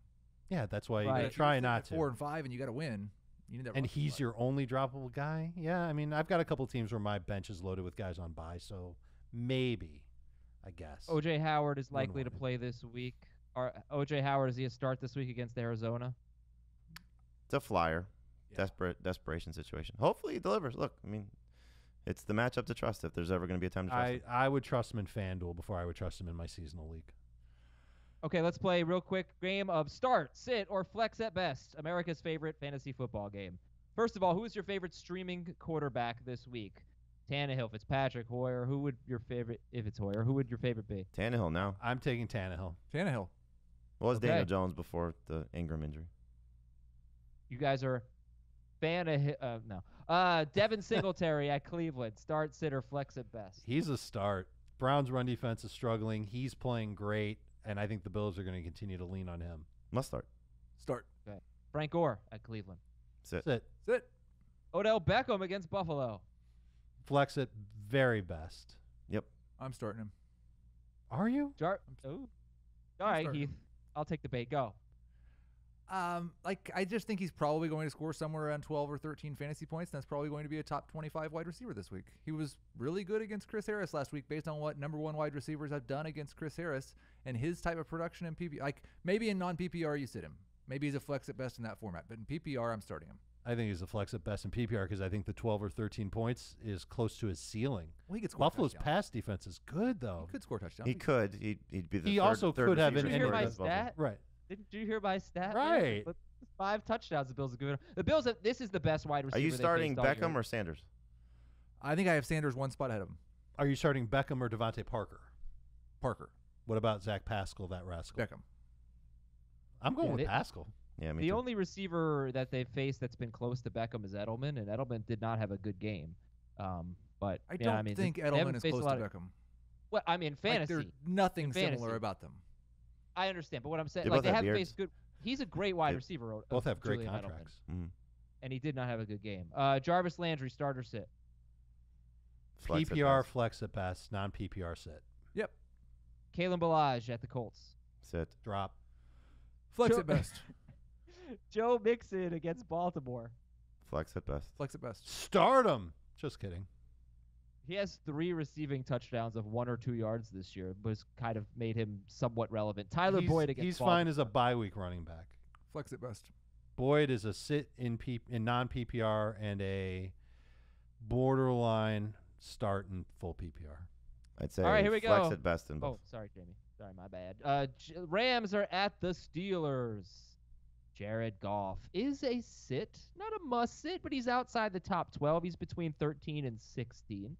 Yeah, that's why you Right. gotta If try You're not sitting at 4 to. and 5, and you got to win. You need that. And roster he's spot. your only droppable guy. Yeah, I mean, I've got a couple teams where my bench is loaded with guys on bye, so maybe, I guess. O.J. Howard is likely to wanted. play this week. O.J. Howard, is he a start this week against Arizona? It's a flyer. Yeah. Desperation situation. Hopefully he delivers. Look, I mean, it's the matchup to trust if there's ever going to be a time to trust him. I would trust him in FanDuel before I would trust him in my seasonal league. Okay, let's play a real quick game of start, sit, or flex at best. America's favorite fantasy football game. First of all, who is your favorite streaming quarterback this week? Tannehill, Fitzpatrick, Hoyer. Who would your favorite, if it's Hoyer, who would your favorite be? Tannehill now. I'm taking Tannehill. Tannehill. What was Okay. Daniel Jones before the Ingram injury? You guys are fan of no. Devin Singletary at Cleveland. Start, sit, or flex at best. He's a start. Browns' run defense is struggling. He's playing great, and I think the Bills are going to continue to lean on him. Must start. Start. Frank Gore at Cleveland. Sit. That's it. Sit. Odell Beckham against Buffalo. Flex at very best. I'm starting him. Are you? Ooh. All right, starting Heath. I'll take the bait. Go. I just think he's probably going to score somewhere around 12 or 13 fantasy points, and that's probably going to be a top 25 wide receiver this week. He was really good against Chris Harris last week based on what number one wide receivers have done against Chris Harris and his type of production in PPR. Like, maybe in non-PPR you sit him. Maybe he's a flex at best in that format, but in PPR I'm starting him. I think he's a flex at best in PPR because I think the 12 or 13 points is close to his ceiling. Well, he could score Buffalo's touchdowns. pass defense is good, though. He could score touchdowns. He could. He'd be the He third, also third could have receiver an Did you hear for my against Buffalo. stat? Right. Did you hear my stat? Right. But 5 touchdowns the Bills have given. The Bills, this is the best wide receiver. Are you they starting faced all Beckham year. or Sanders? I think I have Sanders one spot ahead of him. Are you starting Beckham or Devante Parker? Parker. What about Zach Pascal, that rascal? Beckham. I'm going Yeah, with they- Pascal. Yeah, me The too. only receiver that they've faced that's been close to Beckham is Edelman, and Edelman did not have a good game. But I yeah, don't I mean, think they Edelman haven't is faced a close lot to of- Beckham. Well, I mean, Like, fantasy. there's nothing In similar fantasy. about them. I understand, but what I'm saying, They like both they have haven't beards. faced good. He's a great wide They receiver. Both have great Julian Edelman, contracts. Mhm. and he did not have a good game. Jarvis Landry, starter sit. Flex at PPR best. flex at best, non-PPR sit. Yep. Kalen Ballage at the Colts. Sit. Drop. Flex Sure. at best. Joe Mixon against Baltimore. Flex at best. Flex at best. Start him. Just kidding. He has 3 receiving touchdowns of 1 or 2 yards this year, was kind of made him somewhat relevant. Tyler Boyd against He's Baltimore. fine as a bye week running back. Flex at best. Boyd is a sit in non-PPR and a borderline start in full PPR. I'd say All right, here we flex go. at best in Oh, both. sorry, Jamie. Sorry, my bad. Rams are at the Steelers. Jared Goff is a sit, not a must sit, but he's outside the top 12. He's between 13 and 16.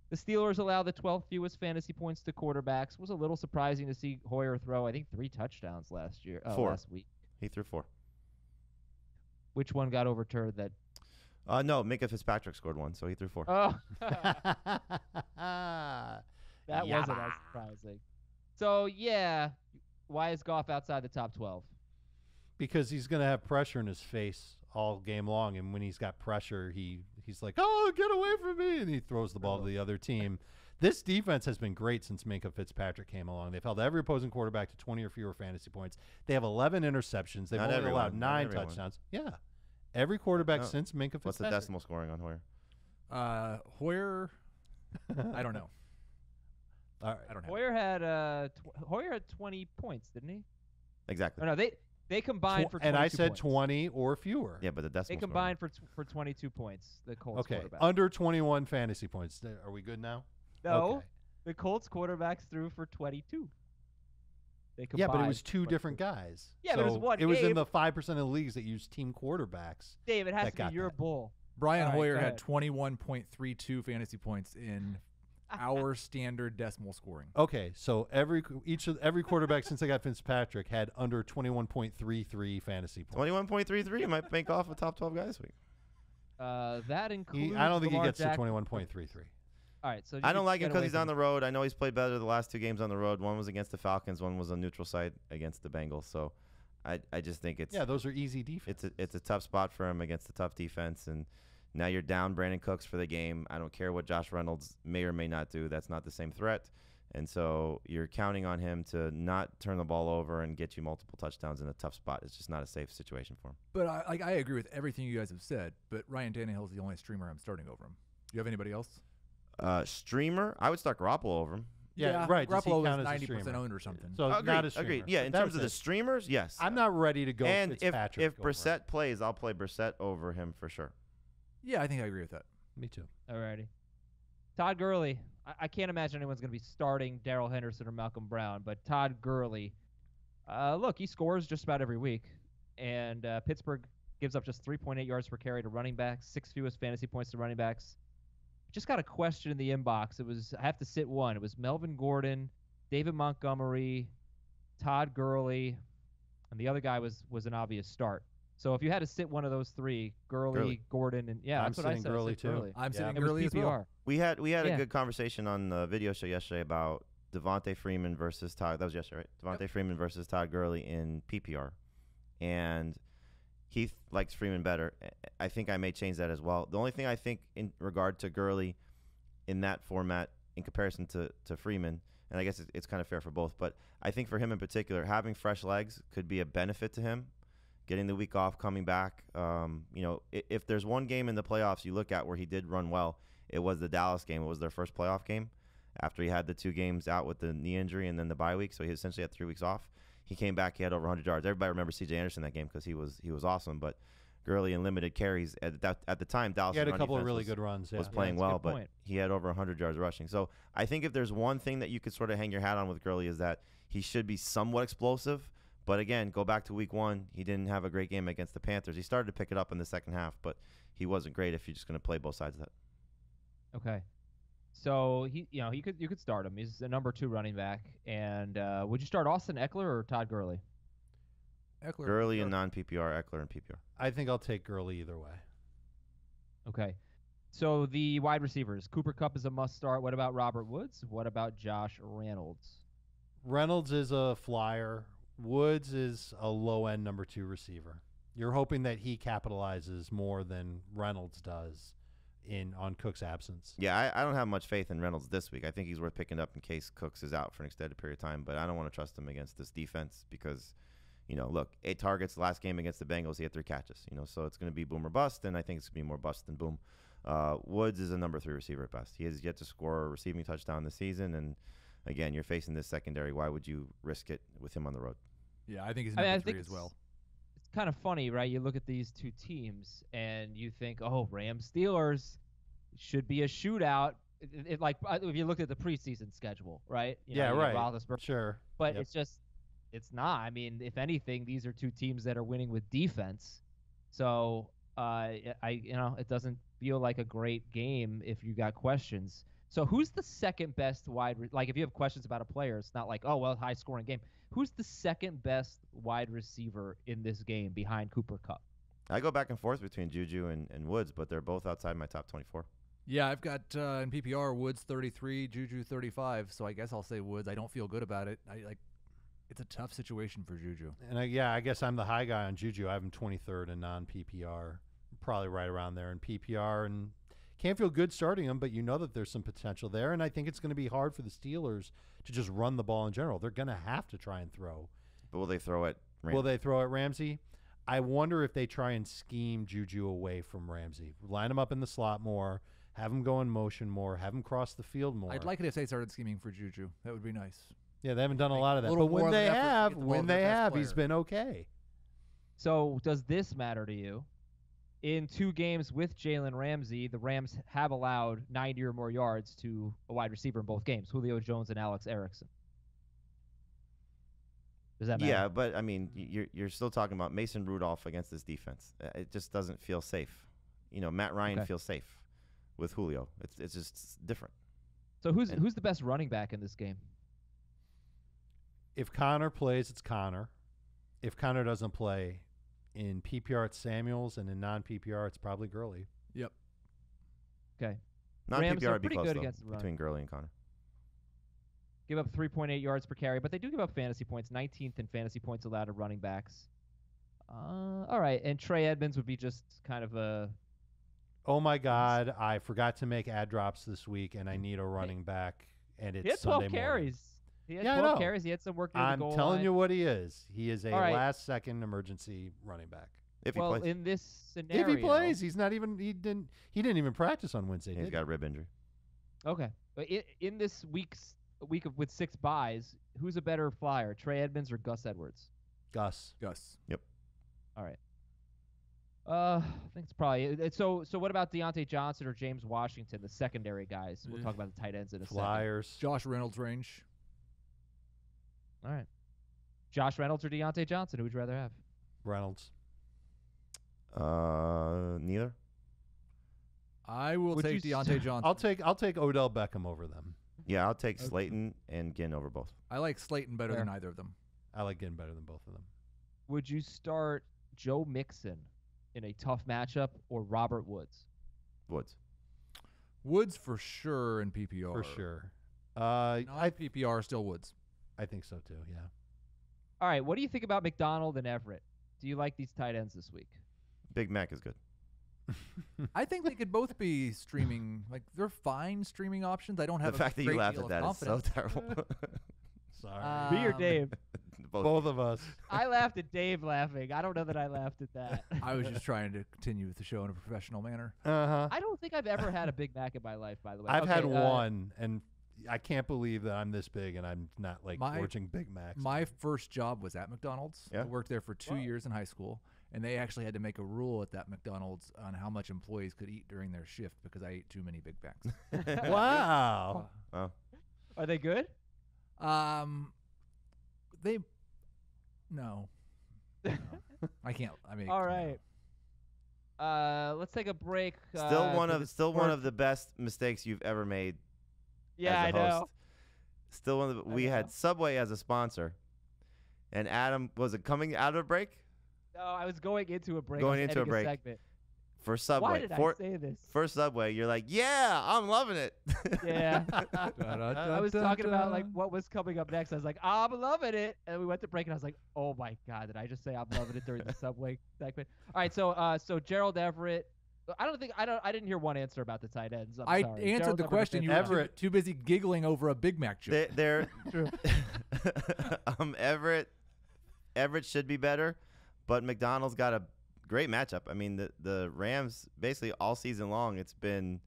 The Steelers allow the 12th fewest fantasy points to quarterbacks. Was a little surprising to see Hoyer throw, I think, 3 touchdowns last week. He threw 4. Which one got overturned? That No, Minka Fitzpatrick scored 1, so he threw 4. Oh, that wasn't as surprising. So yeah, why is Goff outside the top 12? Because he's going to have pressure in his face all game long, and when he's got pressure, he's like, "Oh, get away from me!" and he throws the ball to the other team. This defense has been great since Minka Fitzpatrick came along. They've held every opposing quarterback to 20 or fewer fantasy points. They have 11 interceptions. They've only allowed 9 touchdowns. Yeah, every quarterback since Minka What's Fitzpatrick. the decimal scoring on Hoyer? Hoyer, I don't know. All right. I don't have. Hoyer had 20 points, didn't he? Exactly. Oh, no, they combined for 22 and I said points. 20 or fewer. Yeah, but the decimal They combined for 22 points. The Colts Okay, quarterback. under 21 fantasy points. Are we good now? No, Okay. the Colts quarterbacks threw for 22. They Yeah, but it combined was 2 for different 22. guys. Yeah, but it was So one It was in game. the 5% of the leagues that use team quarterbacks. Dave, it has that to got be your that. bull. Brian All right, Hoyer go had ahead. 21.32 fantasy points in our standard decimal scoring. Okay, so every quarterback since they got Fitzpatrick had under 21.33 fantasy points. 21.33 might make off a top 12 guy this week. That includes. I don't think he Lamar gets to Jackson. 21.33. All right, so I don't like him get because away he's from on the road. I know he's played better the last 2 games on the road. One was against the Falcons. One was a neutral site against the Bengals. So I just think it's Those are easy defense. it's a tough spot for him against a tough defense. And now you're down Brandon Cooks for the game. I don't care what Josh Reynolds may or may not do. That's not the same threat. And so you're counting on him to not turn the ball over and get you multiple touchdowns in a tough spot. It's just not a safe situation for him. But I agree with everything you guys have said. But Ryan Tannehill is the only streamer I'm starting over him. Do you have anybody else? Streamer, I would start Garoppolo over him. Yeah, right. Does he Garoppolo count is as a 90% streamer? owned or something. So not a streamer. Agreed. Yeah, in That terms was of the it. streamers, yes. I'm not ready to go And Fitzpatrick if over him. Brissett plays, I'll play Brissett over him for sure. Yeah, I think I agree with that. Me too. Alrighty. Todd Gurley. I can't imagine anyone's going to be starting Darrell Henderson or Malcolm Brown, but Todd Gurley, look, he scores just about every week. And Pittsburgh gives up just 3.8 yards per carry to running backs, 6 fewest fantasy points to running backs. Just got a question in the inbox. I have to sit one. It was Melvin Gordon, David Montgomery, Todd Gurley, and the other guy was an obvious start. So if you had to sit one of those 3, Gurley. Gordon, and I'm that's what I sitting said. I Gurley said too. Gurley. I'm sitting It was Gurley as well. PPR. We had Yeah. a good conversation on the video show yesterday about Devontae Freeman versus Todd. That was yesterday, right? Devontae Freeman versus Todd Gurley in PPR. And Heath likes Freeman better. I think I may change that as well. The only thing I think in regard to Gurley in that format in comparison to Freeman, and I guess it's kind of fair for both, but I think for him in particular, having fresh legs could be a benefit to him. Getting the week off, coming back. If there's one game in the playoffs you look at where he did run well, it was the Dallas game. It was their first playoff game after he had the 2 games out with the knee injury and then the bye week. So he essentially had 3 weeks off. He came back. He had over 100 yards. Everybody remembers C.J. Anderson that game because he was awesome. But Gurley in limited carries at the time, Dallas He had a run couple of defense really good runs. was Yeah. playing that's a well, good but point. he had over 100 yards rushing. So I think if there's one thing that you could sort of hang your hat on with Gurley is that he should be somewhat explosive. But again, go back to week 1. He didn't have a great game against the Panthers. He started to pick it up in the second half, but he wasn't great if you're just going to play both sides of that. Okay. So you could start him. He's a number 2 running back. And would you start Austin Eckler or Todd Gurley? Eckler. Gurley in non-PPR, Eckler in PPR. I think I'll take Gurley either way. Okay. So the wide receivers, Cooper Kupp is a must start. What about Robert Woods? What about Josh Reynolds? Reynolds is a flyer. Woods is a low-end number 2 receiver. You're hoping that he capitalizes more than Reynolds does on Cook's absence. Yeah, I don't have much faith in Reynolds this week. I think he's worth picking up in case Cooks is out for an extended period of time, but I don't want to trust him against this defense because, look, 8 targets last game against the Bengals. He had 3 catches, so it's going to be boom or bust, and I think it's going to be more bust than boom. Woods is a number 3 receiver at best. He has yet to score a receiving touchdown this season, and again, you're facing this secondary. Why would you risk it with him on the road? Yeah, I think he's number 3 as well. It's kind of funny, right? You look at these 2 teams and you think, oh, Rams Steelers should be a shootout. If you look at the preseason schedule, right? Right. Roethlisberger. Sure. But Yep. it's just it's not. I mean, if anything, these are two teams that are winning with defense. So it doesn't feel like a great game if you got questions. So who's the second best like if you have questions about a player, it's not like, oh, well, high scoring game. Who's the second best wide receiver in this game behind Cooper Kupp? I go back and forth between Juju and Woods, but they're both outside my top 24. Yeah, I've got in PPR Woods 33, Juju 35. So I guess I'll say Woods. I don't feel good about it. It's a tough situation for Juju. And I guess I'm the high guy on Juju. I have him 23rd in non-PPR, probably right around there in PPR, and can't feel good starting him, but you know that there's some potential there, and I think it's going to be hard for the Steelers to just run the ball in general. They're going to have to try and throw. But will they throw it? Will they throw at Ramsey? I wonder if they try and scheme Juju away from Ramsey. Line him up in the slot more, have him go in motion more, have him cross the field more. I'd like it if they started scheming for Juju. That would be nice. Yeah, they haven't done a lot of that. little But more when of they an effort to have, get the ball to their best he's player. been okay. So does this matter to you? In 2 games with Jalen Ramsey, the Rams have allowed 90 or more yards to a wide receiver in both games, Julio Jones and Alex Erickson. Does that matter? Yeah, but I mean, you're still talking about Mason Rudolph against this defense. It just doesn't feel safe. Matt Ryan feels safe with Julio. It's just different. So who's the best running back in this game? If Connor plays, it's Connor. If Connor doesn't play, in PPR it's Samuels, and in non-PPR it's probably Gurley. Yep. Okay. Non-PPR would be pretty close, good though, against the run. between Gurley and Connor. Give up 3.8 yards per carry, but they do give up fantasy points, 19th in fantasy points allowed to running backs. All right, and Trey Edmonds would be just kind of a... Oh, my God, I forgot to make ad drops this week, and I need a running back, and it's He had 12 Sunday carries. morning. He had Yeah, I 12 know. carries. He had some work near the goal I'm telling line. you what he is. He is a All right. last-second emergency running back. If he Well, plays. in this scenario... If he plays, he's not even. He didn't even practice on Wednesday. He's did got a he? rib injury. Okay. But in this week with 6 buys, who's a better flyer, Trey Edmonds or Gus Edwards? Gus. All right. I think it's probably it. So what about Deontay Johnson or James Washington, the secondary guys? We'll talk about the tight ends in a Flyers. Josh Reynolds range. second. All right. Josh Reynolds or Deontay Johnson? Who would you rather have? Reynolds. Neither. I will Would take you Deontay Johnson. I'll take Odell Beckham over them. Yeah, I'll take Slayton and Ginn over both. I like Slayton better Fair. than either of them. I like Ginn better than both of them. Would you start Joe Mixon in a tough matchup or Robert Woods? Woods. Woods for sure in PPR. For sure. I PPR still Woods. I think so too. Yeah. All right. What do you think about McDonald and Everett? Do you like these tight ends this week? Big Mac is good. I think they could both be streaming. Like they're fine streaming options. I don't have The fact a that great you laughed deal at of that is so confidence. terrible. Sorry. Me or Dave? Both of us. I laughed at Dave laughing. I don't know that I laughed at that. I was just trying to continue with the show in a professional manner. Uh-huh. I don't think I've ever had a Big Mac in my life, by the way. I've Okay, had one, and I can't believe that I'm this big and I'm not like gorging Big Macs. My first job was at McDonald's. Yeah? I worked there for 2 years in high school, and they actually had to make a rule at that McDonald's on how much employees could eat during their shift because I ate too many Big Macs. Wow. Oh. Are they good? They no. I can't. I mean, All right. Let's take a break. Still one for of the the best mistakes you've ever made. Yeah, I as a know. host. Still one of the, we had Subway as a sponsor, and Adam was it coming out of a break No, I was going into a break. Going I was into a ending break. segment. for Subway. Why did I say this? For Subway, you're like, yeah, I'm loving it. Yeah. I was talking about like what was coming up next. I was like, I'm loving it, and we went to break, and I was like, oh my god, did I just say I'm loving it during the Subway segment? All right, so Gerald Everett. I didn't hear one answer about the tight ends. I'm I sorry. answered Gerald the question. You were Everett. too busy giggling over a Big Mac joke. They're True. Everett should be better, but McDonald's got a great matchup. I mean, the Rams basically all season long, it's been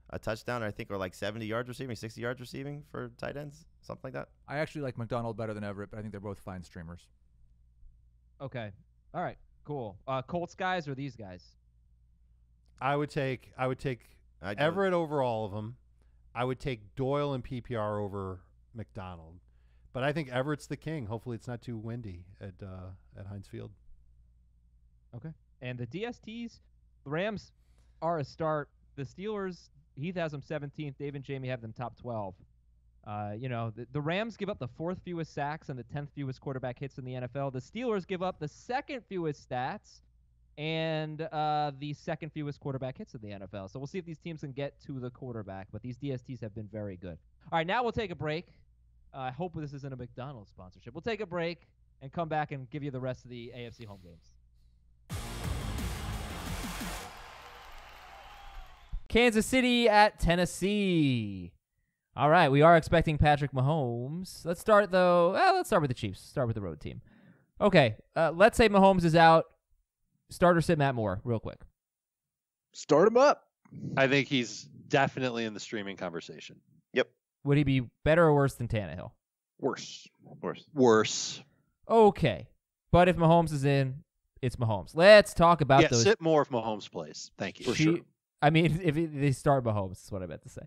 a touchdown, I think, or like 70 yards receiving, 60 yards receiving for tight ends, something like that. I actually like McDonald better than Everett, but I think they're both fine streamers. Okay. All right. Cool. Colts guys or these guys? I would take Everett over all of them. I would take Doyle and PPR over McDonald. But I think Everett's the king. Hopefully it's not too windy at Heinz Field. Okay. And the DSTs, the Rams are a start. The Steelers, Heath has them 17th. Dave and Jamie have them top 12. The Rams give up the 4th fewest sacks and the 10th fewest quarterback hits in the NFL. The Steelers give up the 2nd fewest stats and the 2nd fewest quarterback hits in the NFL. So we'll see if these teams can get to the quarterback, but these DSTs have been very good. All right, now we'll take a break. I hope this isn't a McDonald's sponsorship. We'll take a break and come back and give you the rest of the AFC home games. Kansas City at Tennessee. All right, we are expecting Patrick Mahomes. Let's start with the Chiefs. Start with the road team. Okay, let's say Mahomes is out. Start or sit Matt Moore, real quick. Start him up. I think he's definitely in the streaming conversation. Yep. Would he be better or worse than Tannehill? Worse. Okay, but if Mahomes is in, it's Mahomes. Let's talk about those. Sit more if Mahomes plays. Thank you. For sure. I mean, if they start Mahomes, is what I meant to say.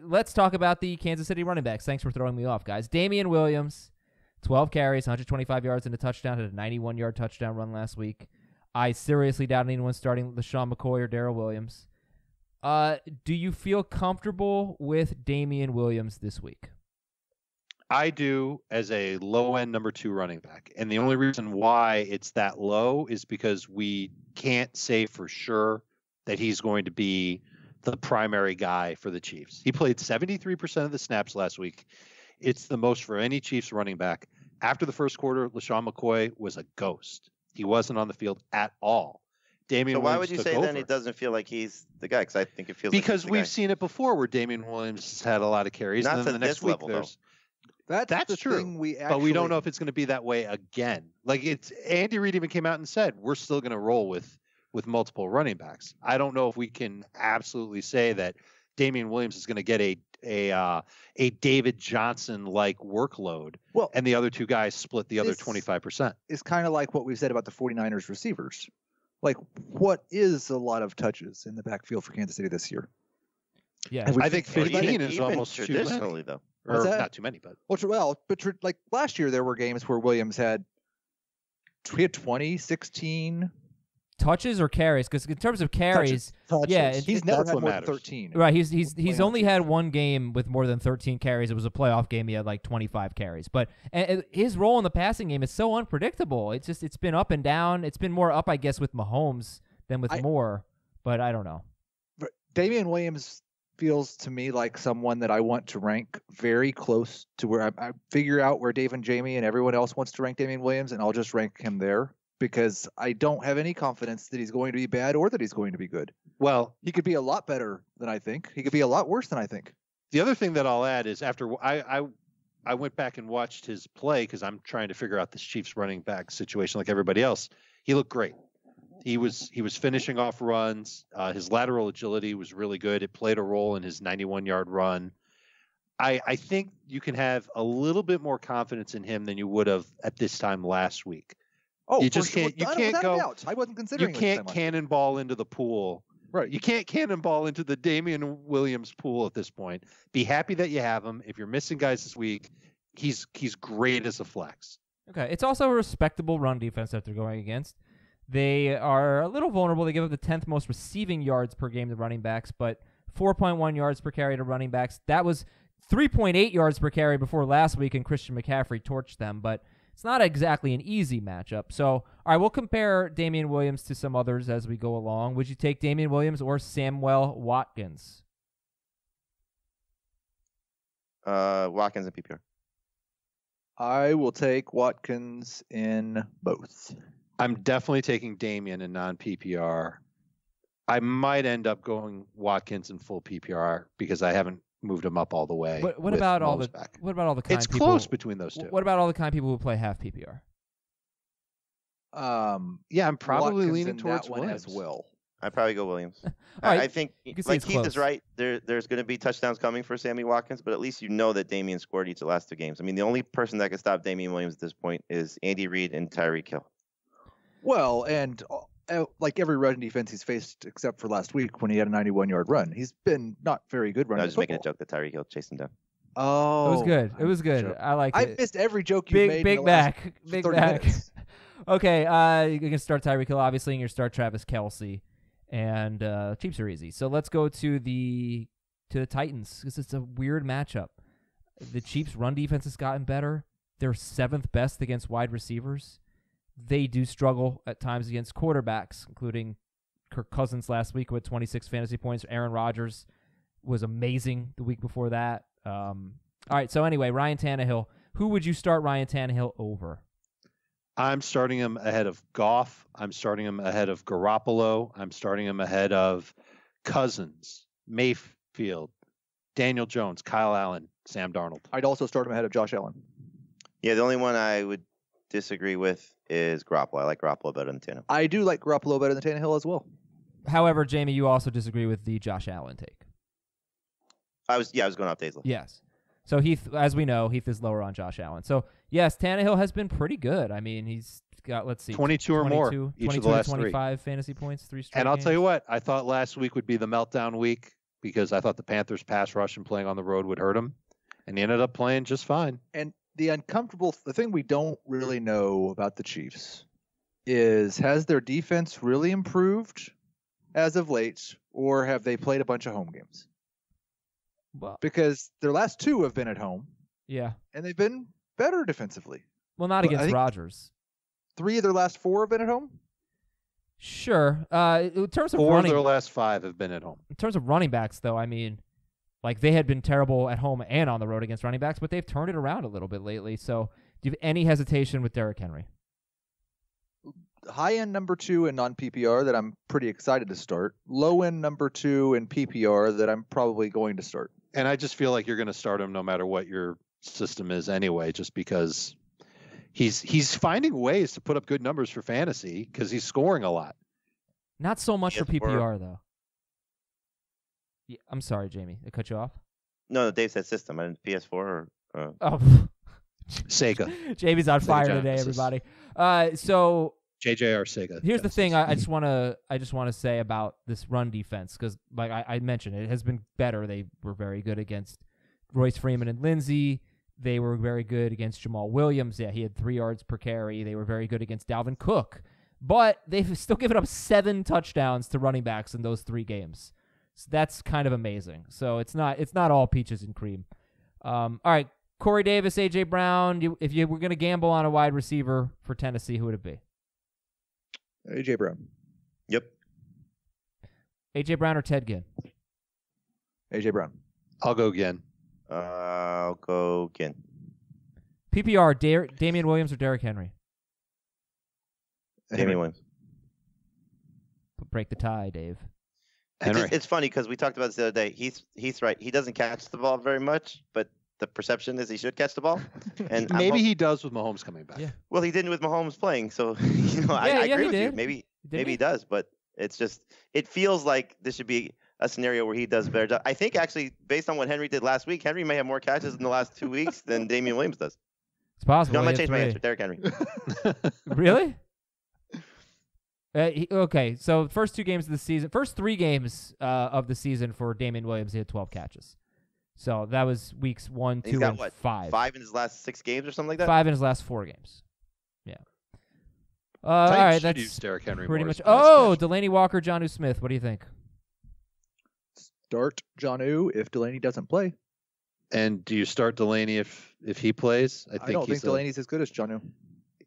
Let's talk about the Kansas City running backs. Thanks for throwing me off, guys. Damian Williams, 12 carries, 125 yards and a touchdown, had a 91-yard touchdown run last week. I seriously doubt anyone starting Lesean McCoy or Darrell Williams. Do you feel comfortable with Damian Williams this week? I do, as a low-end number 2 running back. And the only reason why it's that low is because we can't say for sure that he's going to be the primary guy for the Chiefs. He played 73% of the snaps last week. It's the most for any Chiefs running back. After the first quarter, Lesean McCoy was a ghost. He wasn't on the field at all. Damian So why Williams would you took say over. then it doesn't feel like he's the guy? Because I think it feels Because like he's the we've guy. seen it before where Damian Williams has had a lot of carries. Not and then to the next this week level, there's That's the true. thing but we don't know if it's going to be that way again. Like Andy Reid even came out and said we're still going to roll with multiple running backs. I don't know if we can absolutely say that Damian Williams is going to get a David Johnson like workload, and the other two guys split the other 25%. It's kind of like what we said about the 49ers receivers. Like, what is a lot of touches in the backfield for Kansas City this year? Yeah, I think 15 is even almost too traditionally many. though. Or that? not too many, but Like last year, there were games where Williams had 20, 16 touches or carries? Because in terms of carries, yeah, he's never that's had what more matters. than 13. right. He's only teams. had one game with more than 13 carries. It was a playoff game. He had like 25 carries. But and his role in the passing game is so unpredictable. It's been up and down. It's been more up, I guess, with Mahomes than with Moore. But I don't know. Damian Williams feels to me like someone that I want to rank very close to where I figure out where Dave and Jamie and everyone else wants to rank Damian Williams, and I'll just rank him there because I don't have any confidence that he's going to be bad or that he's going to be good. Well, He could be a lot better than I think. He could be a lot worse than I think. the other thing that I'll add is after I went back and watched his play because I'm trying to figure out this Chiefs running back situation like everybody else. He looked great. He was finishing off runs. His lateral agility was really good. It played a role in his 91-yard run. I think you can have a little bit more confidence in him than you would have at this time last week. Oh, you just can't. You can't without a go. doubt. I wasn't considering You can't cannonball into the pool. Right. You can't cannonball into the Damian Williams pool at this point. Be happy that you have him. If you're missing guys this week, he's great as a flex. Okay, it's also a respectable run defense that they're going against. They are a little vulnerable. They give up the 10th most receiving yards per game to running backs, but 4.1 yards per carry to running backs. That was 3.8 yards per carry before last week, and Christian McCaffrey torched them, but it's not exactly an easy matchup. So, all right, we'll compare Damian Williams to some others as we go along. Would you take Damian Williams or Sammy Watkins? Watkins and PPR. I will take Watkins in both. I'm definitely taking Damian in non-PPR. I might end up going Watkins in full PPR because I haven't moved him up all the way. What with about all the Mahomes back. what about all the kind It's people? close between those two. What about all the kind people who play half PPR? Yeah, I'm probably Watkins leaning in towards that one Williams. as well. I'd probably go Williams. All right, I think, you can say like it's Keith close. is right. There's going to be touchdowns coming for Sammy Watkins, but at least you know that Damian scored each of the last 2 games. I mean, the only person that can stop Damian Williams at this point is Andy Reid and Tyreek Hill. Well, and like every run defense he's faced except for last week when he had a 91-yard run. He's been not very good running I was the just making a football. joke that Tyreek Hill chased him down. Oh, It was good. It was good. joke. I liked I it. missed every joke you made. Big in the last Mac. Big 30 Mac. minutes. Okay, you can start Tyreek Hill, obviously, and you start Travis Kelce. And Chiefs are easy. So let's go to the Titans, because it's a weird matchup. The Chiefs' run defense has gotten better. They're 7th best against wide receivers. They do struggle at times against quarterbacks, including Kirk Cousins last week with 26 fantasy points. Aaron Rodgers was amazing the week before that. All right, so anyway, Ryan Tannehill. Who would you start Ryan Tannehill over? I'm starting him ahead of Goff. I'm starting him ahead of Garoppolo. I'm starting him ahead of Cousins, Mayfield, Daniel Jones, Kyle Allen, Sam Darnold. I'd also start him ahead of Josh Allen. Yeah, the only one I would disagree with is Garoppolo. I like Garoppolo better than Tannehill. I do like Garoppolo better than Tannehill as well. However, Jamie, you also disagree with the Josh Allen take. I was going off Days. Yes. So Heath, as we know, Heath is lower on Josh Allen. So yes, Tannehill has been pretty good. I mean, he's got 22 or more each of the last 25 fantasy points, 3 straight. And I'll games. tell you what, I thought last week would be the meltdown week because I thought the Panthers pass rush and playing on the road would hurt him, and he ended up playing just fine. And the thing we don't really know about the Chiefs is, has their defense really improved as of late, or have they played a bunch of home games? Well, Because their last 2 have been at home, yeah. and they've been better defensively. Well, not Well, I against think- Rodgers. 3 of their last 4 have been at home. Sure. In terms of 4 of running, their last 5 have been at home. in terms of running backs, though, I mean, like they had been terrible at home and on the road against running backs, but they've turned it around a little bit lately. So, do you have any hesitation with Derrick Henry? High end number 2 in non PPR that I'm pretty excited to start. Low end number 2 in PPR that I'm probably going to start. And I just feel like you're going to start him no matter what your system is anyway, just because he's finding ways to put up good numbers for fantasy because he's scoring a lot. Not so much for Yes, we're- PPR, though. Yeah, I'm sorry, Jamie. I cut you off. No, Dave said system. I didn't PS4 or. Oh, Sega. Jamie's on Sega fire today, Genesis. everybody. So JJR Sega. here's the Genesis. thing. I just want to say about this run defense, because like I mentioned, it has been better. They were very good against Royce Freeman and Lindsey. They were very good against Jamal Williams. Yeah, he had 3 yards per carry. They were very good against Dalvin Cook, but they've still given up 7 touchdowns to running backs in those 3 games. So that's kind of amazing. So it's not all peaches and cream. All right, Corey Davis, AJ Brown. If you were going to gamble on a wide receiver for Tennessee, who would it be? AJ Brown. Yep. AJ Brown or Ted Ginn? AJ Brown. I'll go again. I'll go Ginn. PPR, Damian Williams or Derrick Henry? Damian Williams. Break the tie, Dave. Henry. It's funny because we talked about this the other day. He's right. He doesn't catch the ball very much, but the perception is he should catch the ball. And Maybe he does with Mahomes coming back. Yeah. Well, he didn't with Mahomes playing, so I Yeah, agree he with you. did. Maybe Didn't he does, but it's just it feels like this should be a scenario where he does a better job. I think actually, based on what Henry did last week, Henry may have more catches in the last 2 weeks than Damian Williams does. It's possible. No, I'm he gonna change had my 3. answer. Derrick Henry. Really? Okay, so first 2 games of the season, first 3 games of the season for Damian Williams, he had 12 catches. So that was weeks 1, 2, He's got and what? 5. 5 in his last 6 games or something like that. 5 in his last 4 games. Yeah. All Titans right, should that's use Derrick Henry pretty more much. as a pass Oh, catcher. Delaney Walker, Jonnu Smith. What do you think? Start Jonnu if Delaney doesn't play. And do you start Delaney if he plays? I don't think he's Delaney's as good as Jonnu.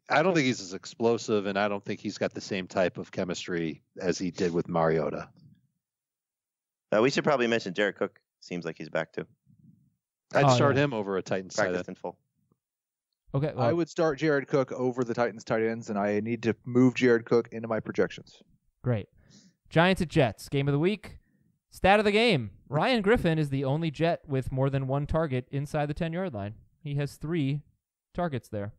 I don't think he's as explosive, and I don't think he's got the same type of chemistry as he did with Mariota. We should probably mention Jared Cook. Seems like he's back too. I'd Oh, start yeah. him over a Titans tight Practiced end. in full. Okay, well, I would start Jared Cook over the Titans tight ends, and I need to move Jared Cook into my projections. great. Giants at Jets, game of the week. Stat of the game. Ryan Griffin is the only Jet with more than 1 target inside the 10-yard line. He has 3 targets there.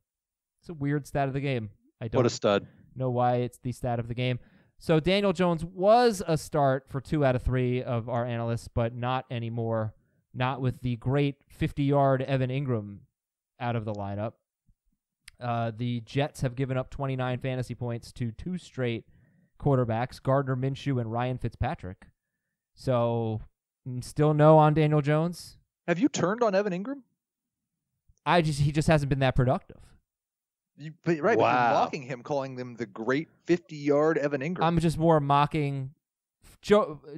It's a weird stat of the game. I don't What a stud. know why it's the stat of the game. So Daniel Jones was a start for 2 out of 3 of our analysts, but not anymore. Not with the great 50-yard Evan Ingram out of the lineup. The Jets have given up 29 fantasy points to 2 straight quarterbacks, Gardner Minshew and Ryan Fitzpatrick. So still no on Daniel Jones. Have you turned on Evan Ingram? He just hasn't been that productive. But you're Wow. mocking him, calling them the great 50-yard Evan Ingram. I'm just more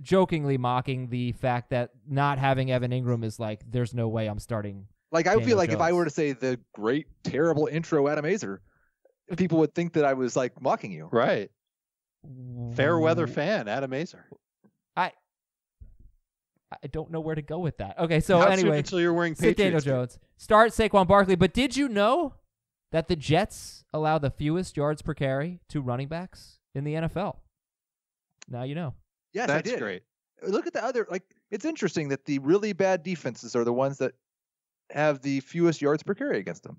jokingly mocking the fact that not having Evan Ingram is like, there's no way I'm starting. Like, I Daniel feel like if I Jones. were to say the great, terrible intro Adam Azer, people would think that I was like mocking you. Right. Fair weather fan, Adam Azer. I don't know where to go with that. Okay, so How soon anyway, until you're wearing sit Daniel Patriots gear? Jones. Start Saquon Barkley. But did you know that the Jets allow the fewest yards per carry to running backs in the NFL? Now you know. Yes, I That's did. great. Look at the other. Like, it's interesting that the really bad defenses are the ones that have the fewest yards per carry against them.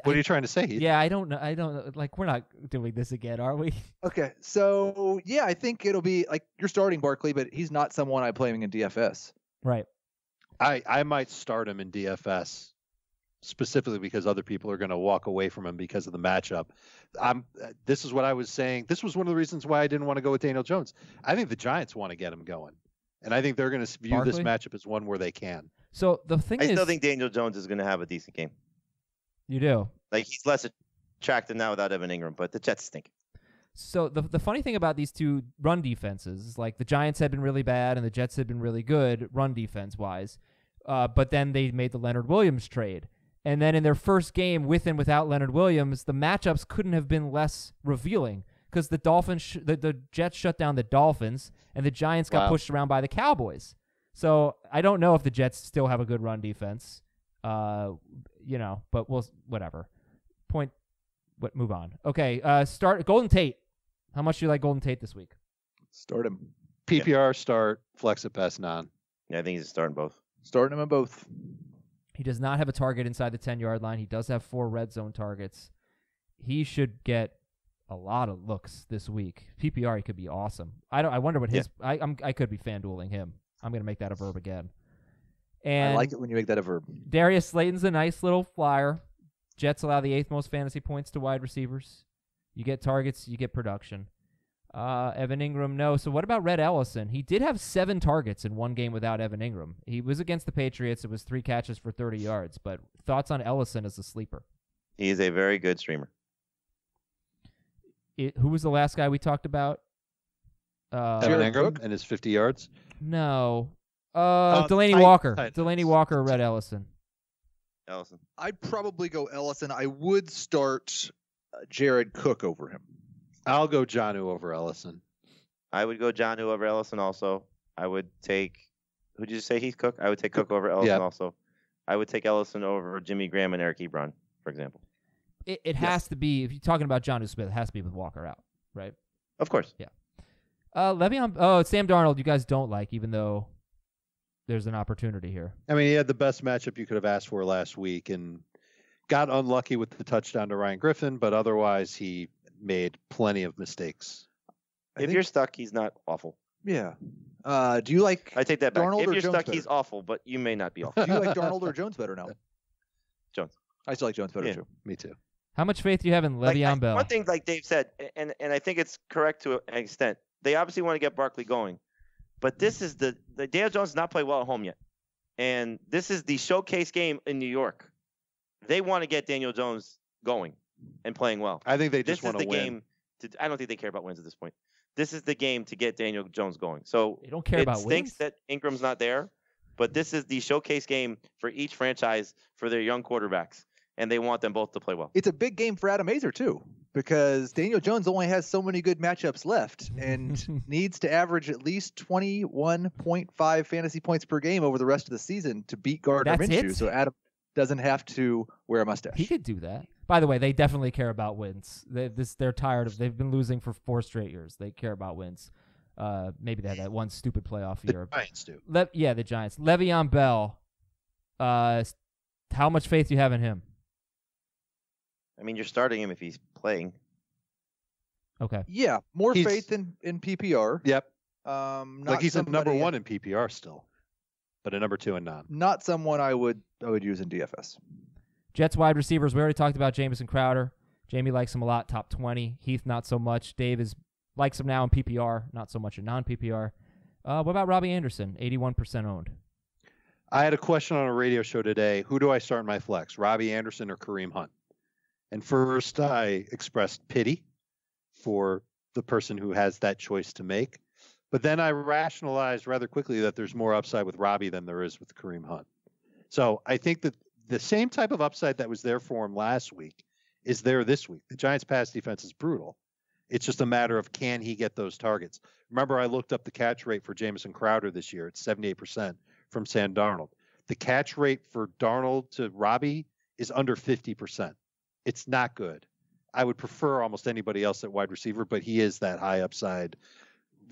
What are you trying to say, Heath? Yeah, I don't know. Like, we're not doing this again, are we? Okay, so yeah, I think it'll be like you're starting Barkley, but he's not someone I'm playing in DFS. Right. I might start him in DFS specifically because other people are going to walk away from him because of the matchup. This is what I was saying. This was one of the reasons why I didn't want to go with Daniel Jones. I think the Giants want to get him going, and I think they're going to view this Barkley? matchup as one where they can. So the thing I is, still think Daniel Jones is going to have a decent game. you do. Like, he's less attractive now without Evan Ingram, but the Jets stink. So the funny thing about these two run defenses is, like, the Giants had been really bad and the Jets had been really good run defense wise, but then they made the Leonard Williams trade, and then in their first game with and without Leonard Williams, the matchups couldn't have been less revealing because the Dolphins, the Jets shut down the Dolphins, and the Giants got Wow. pushed around by the Cowboys. So I don't know if the Jets still have a good run defense, but whatever. Move on. Okay, start Golden Tate. How much do you like Golden Tate this week? Start him. PPR start, flex at best, non. Yeah, I think he's starting both. Starting him in both. He does not have a target inside the 10-yard line. He does have 4 red zone targets. He should get a lot of looks this week. PPR, he could be awesome. I wonder what his. I could be FanDueling him. I'm gonna make that a verb again. And I like it when you make that a verb. Darius Slayton's a nice little flyer. Jets allow the 8th most fantasy points to wide receivers. You get targets, you get production. Evan Engram, no. So what about Red Ellison? He did have 7 targets in one game without Evan Engram. He was against the Patriots. It was 3 catches for 30 yards. But thoughts on Ellison as a sleeper? He is a very good streamer. Who was the last guy we talked about? Evan Jared Engram Cook? and his 50 yards. No. Oh, Delaney tight- Walker. tight Delaney ends. Walker or Red Ellison. Ellison. I'd probably go Ellison. I would start Jared Cook over him. I'll go Jonnu over Ellison. I would go Jonnu over Ellison also. I would take, who did you say, Heath Cook? I would take Cook over Ellison Yeah. also. I would take Ellison over Jimmy Graham and Eric Ebron, for example. It has to be, if you're talking about Jonnu Smith, it has to be with Walker out, right? Of course. Le'Veon, Sam Darnold, you guys don't like, even though there's an opportunity here. I mean, he had the best matchup you could have asked for last week and got unlucky with the touchdown to Ryan Griffin, but otherwise he made plenty of mistakes. If you're stuck, he's not awful. Yeah. Do you like I take that back. Darnold If or you're Jones stuck, better? he's awful, but you may not be awful. do you like Darnold or Jones better now? Jones. I still like Jones better Yeah. too. Me too. How much faith do you have in Le'Veon Bell? One thing, like Dave said, and I think it's correct to an extent, they obviously want to get Barkley going, but this is the Daniel Jones has not played well at home yet, and this is the showcase game in New York. They want to get Daniel Jones going and playing well. I think they This just is want the to win. game. I don't think they care about wins at this point. This is the game to get Daniel Jones going. So They don't care it about stinks wins. that Ingram's not there, but this is the showcase game for each franchise for their young quarterbacks, and they want them both to play well. It's a big game for Adam Azer too, because Daniel Jones only has so many good matchups left and needs to average at least 21.5 fantasy points per game over the rest of the season to beat Gardner That's Minshew. it? So Adam doesn't have to wear a mustache. He could do that. By the way, they definitely care about wins. They're tired of. They've been losing for 4 straight years. They care about wins. Maybe they had that one stupid playoff The year. Giants do. The Giants. Le'Veon Bell. How much faith do you have in him? I mean, you're starting him if he's playing. Okay. Yeah, more He's- faith in PPR. Yep. Not Like he's a number somebody- 1 in PPR still, but a number 2 in non. Not someone I would use in DFS. Jets wide receivers. We already talked about Jamison Crowder. Jamie likes him a lot, top 20. Heath, not so much. Dave likes him now in PPR, not so much in non-PPR. What about Robbie Anderson? 81% owned. I had a question on a radio show today. Who do I start in my flex, Robbie Anderson or Kareem Hunt? And first, I expressed pity for the person who has that choice to make. But then I rationalized rather quickly that there's more upside with Robbie than there is with Kareem Hunt. So I think that the same type of upside that was there for him last week is there this week. The Giants' pass defense is brutal. It's just a matter of can he get those targets. Remember, I looked up the catch rate for Jamison Crowder this year. It's 78% from Sam Darnold. The catch rate for Darnold to Robbie is under 50%. It's not good. I would prefer almost anybody else at wide receiver, but he is that high upside,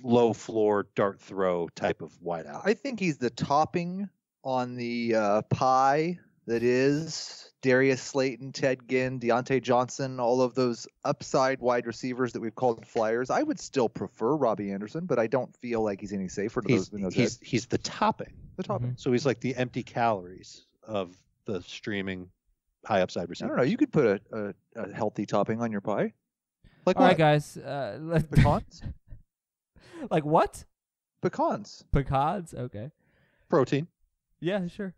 low floor, dart throw type of wideout. I think he's the topping on the pie that is Darius Slayton, Ted Ginn, Deontay Johnson, all of those upside wide receivers that we've called flyers. I would still prefer Robbie Anderson, but I don't feel like he's any safer to those. He's the topping. The topping. So he's like the empty calories of the streaming high upside receiver. I don't know. You could put a healthy topping on your pie. Like all right, guys. Pecans? Like what? Pecans. Pecans? Okay. Protein. Yeah, sure.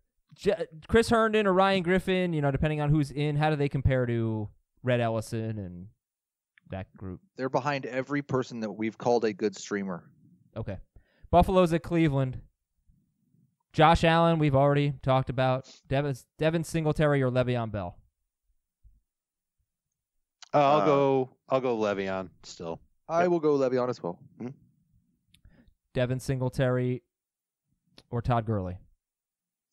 Chris Herndon or Ryan Griffin, depending on who's in, how do they compare to Red Ellison and that group? They're behind every person that we've called a good streamer. Okay. Buffalo's at Cleveland. Josh Allen, we've already talked about. Devin Singletary or Le'Veon Bell? I'll go Le'Veon still. I will go Le'Veon as well. Mm-hmm. Devin Singletary or Todd Gurley?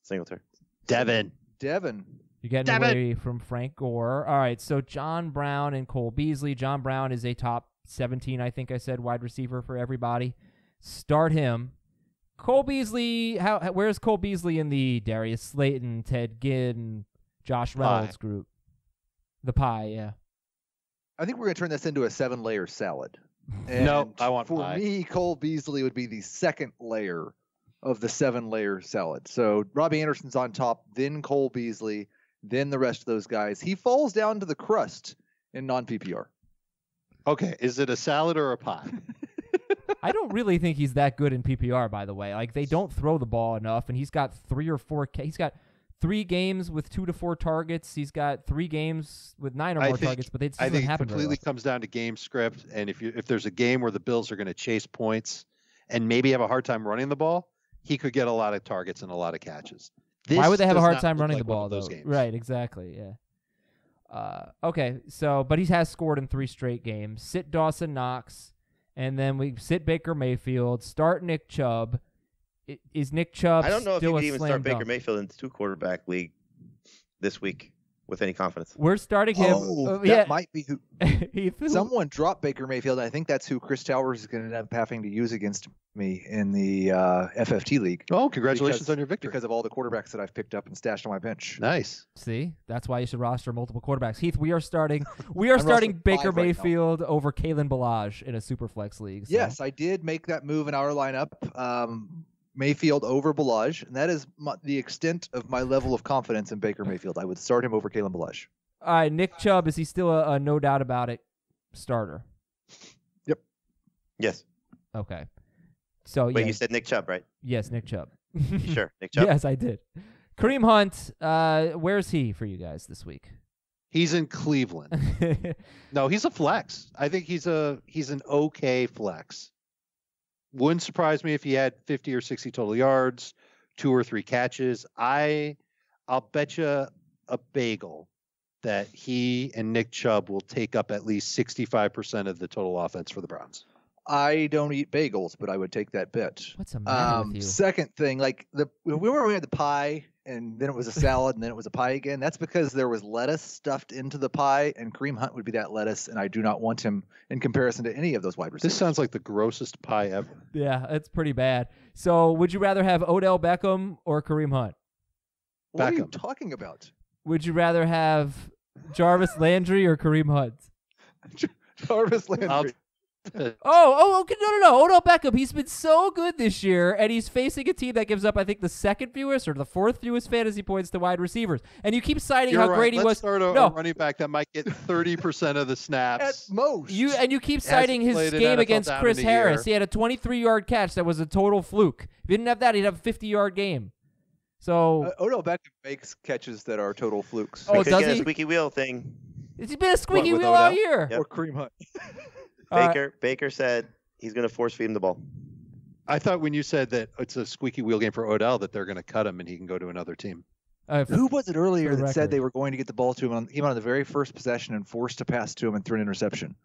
Singletary. Devin. You're getting away from Frank Gore. All right, so John Brown and Cole Beasley. John Brown is a top 17, I think I said, wide receiver for everybody. Start him. Cole Beasley, where's Cole Beasley in the Darius Slayton, Ted Ginn, Josh Reynolds group? The pie, yeah. I think we're going to turn this into a 7-layer salad. No, I want for pie. me, Cole Beasley would be the second layer of the 7-layer salad. So Robbie Anderson's on top, then Cole Beasley, then the rest of those guys. He falls down to the crust in non-PPR. Okay, is it a salad or a pie? I don't really think he's that good in PPR, by the way. Like, they don't throw the ball enough, and he's got 3 games with 2 to 4 targets. He's got 3 games with 9 or more targets, but it doesn't happen. I think it completely comes down to game script, and if there's a game where the Bills are going to chase points and maybe have a hard time running the ball, he could get a lot of targets and a lot of catches. Why would they have a hard time running the ball, though? Right, exactly, yeah. Okay, but he has scored in 3 straight games. Sit Dawson Knox, and then we sit Baker Mayfield, start Nick Chubb. Is Nick Chubb I don't know if you still could a even slam start Baker dunk? Mayfield in the 2-quarterback league this week with any confidence. We're starting him. That might be who. Heath, Someone dropped Baker Mayfield. And I think that's who Chris Towers is going to end up having to use against me in the FFT league. Oh, congratulations on your victory. Because of all the quarterbacks that I've picked up and stashed on my bench. Nice. See, that's why you should roster multiple quarterbers. Heath, we are starting Baker Mayfield over Kalen Ballage in a Superflex league. So. Yes, I did make that move in our lineup. Mayfield over Ballage, and that is the extent of my level of confidence in Baker Mayfield. I would start him over Kalen Ballage. All right, Nick Chubb, is he still a no doubt about it starter? Yep. Yes. Okay. So Wait, you said Nick Chubb, right? Yes, Nick Chubb. You sure, Nick Chubb? Yes, I did. Kareem Hunt, where's he for you guys this week? He's in Cleveland. No, he's a flex. I think he's an okay flex. Wouldn't surprise me if he had 50 or 60 total yards, 2 or 3 catches. I'll bet you a bagel that he and Nick Chubb will take up at least 65% of the total offense for the Browns. I don't eat bagels, but I would take that bet. What's the matter with you? Second thing, like we had the pie, and then it was a salad, and then it was a pie again. That's because there was lettuce stuffed into the pie, and Kareem Hunt would be that lettuce, and I do not want him in comparison to any of those wide receivers. This sounds like the grossest pie ever. Yeah, it's pretty bad. So would you rather have Odell Beckham or Kareem Hunt? What are you talking about? Would you rather have Jarvis Landry or Kareem Hunt? Jarvis Landry. Okay, no. Odell Beckham, he's been so good this year, and he's facing a team that gives up, I think, the second fewest or the fourth fewest fantasy points to wide receivers. And you keep citing how great he was. Let's start a running back that might get 30% of the snaps. At most. You keep citing his game against Chris Harris. He had a 23-yard catch that was a total fluke. If he didn't have that, he'd have a 50-yard game. So Odell Beckham makes catches that are total flukes. Oh, does he? A squeaky wheel thing. He's been a squeaky with wheel Odell? all year. Yep. Or Kareem Hunt. Baker said he's going to force feed him the ball. I thought when you said that it's a squeaky wheel game for Odell that they're going to cut him and he can go to another team. Who was it earlier for the that said record. they were going to get the ball to him on the very first possession and forced to pass to him and throw an interception?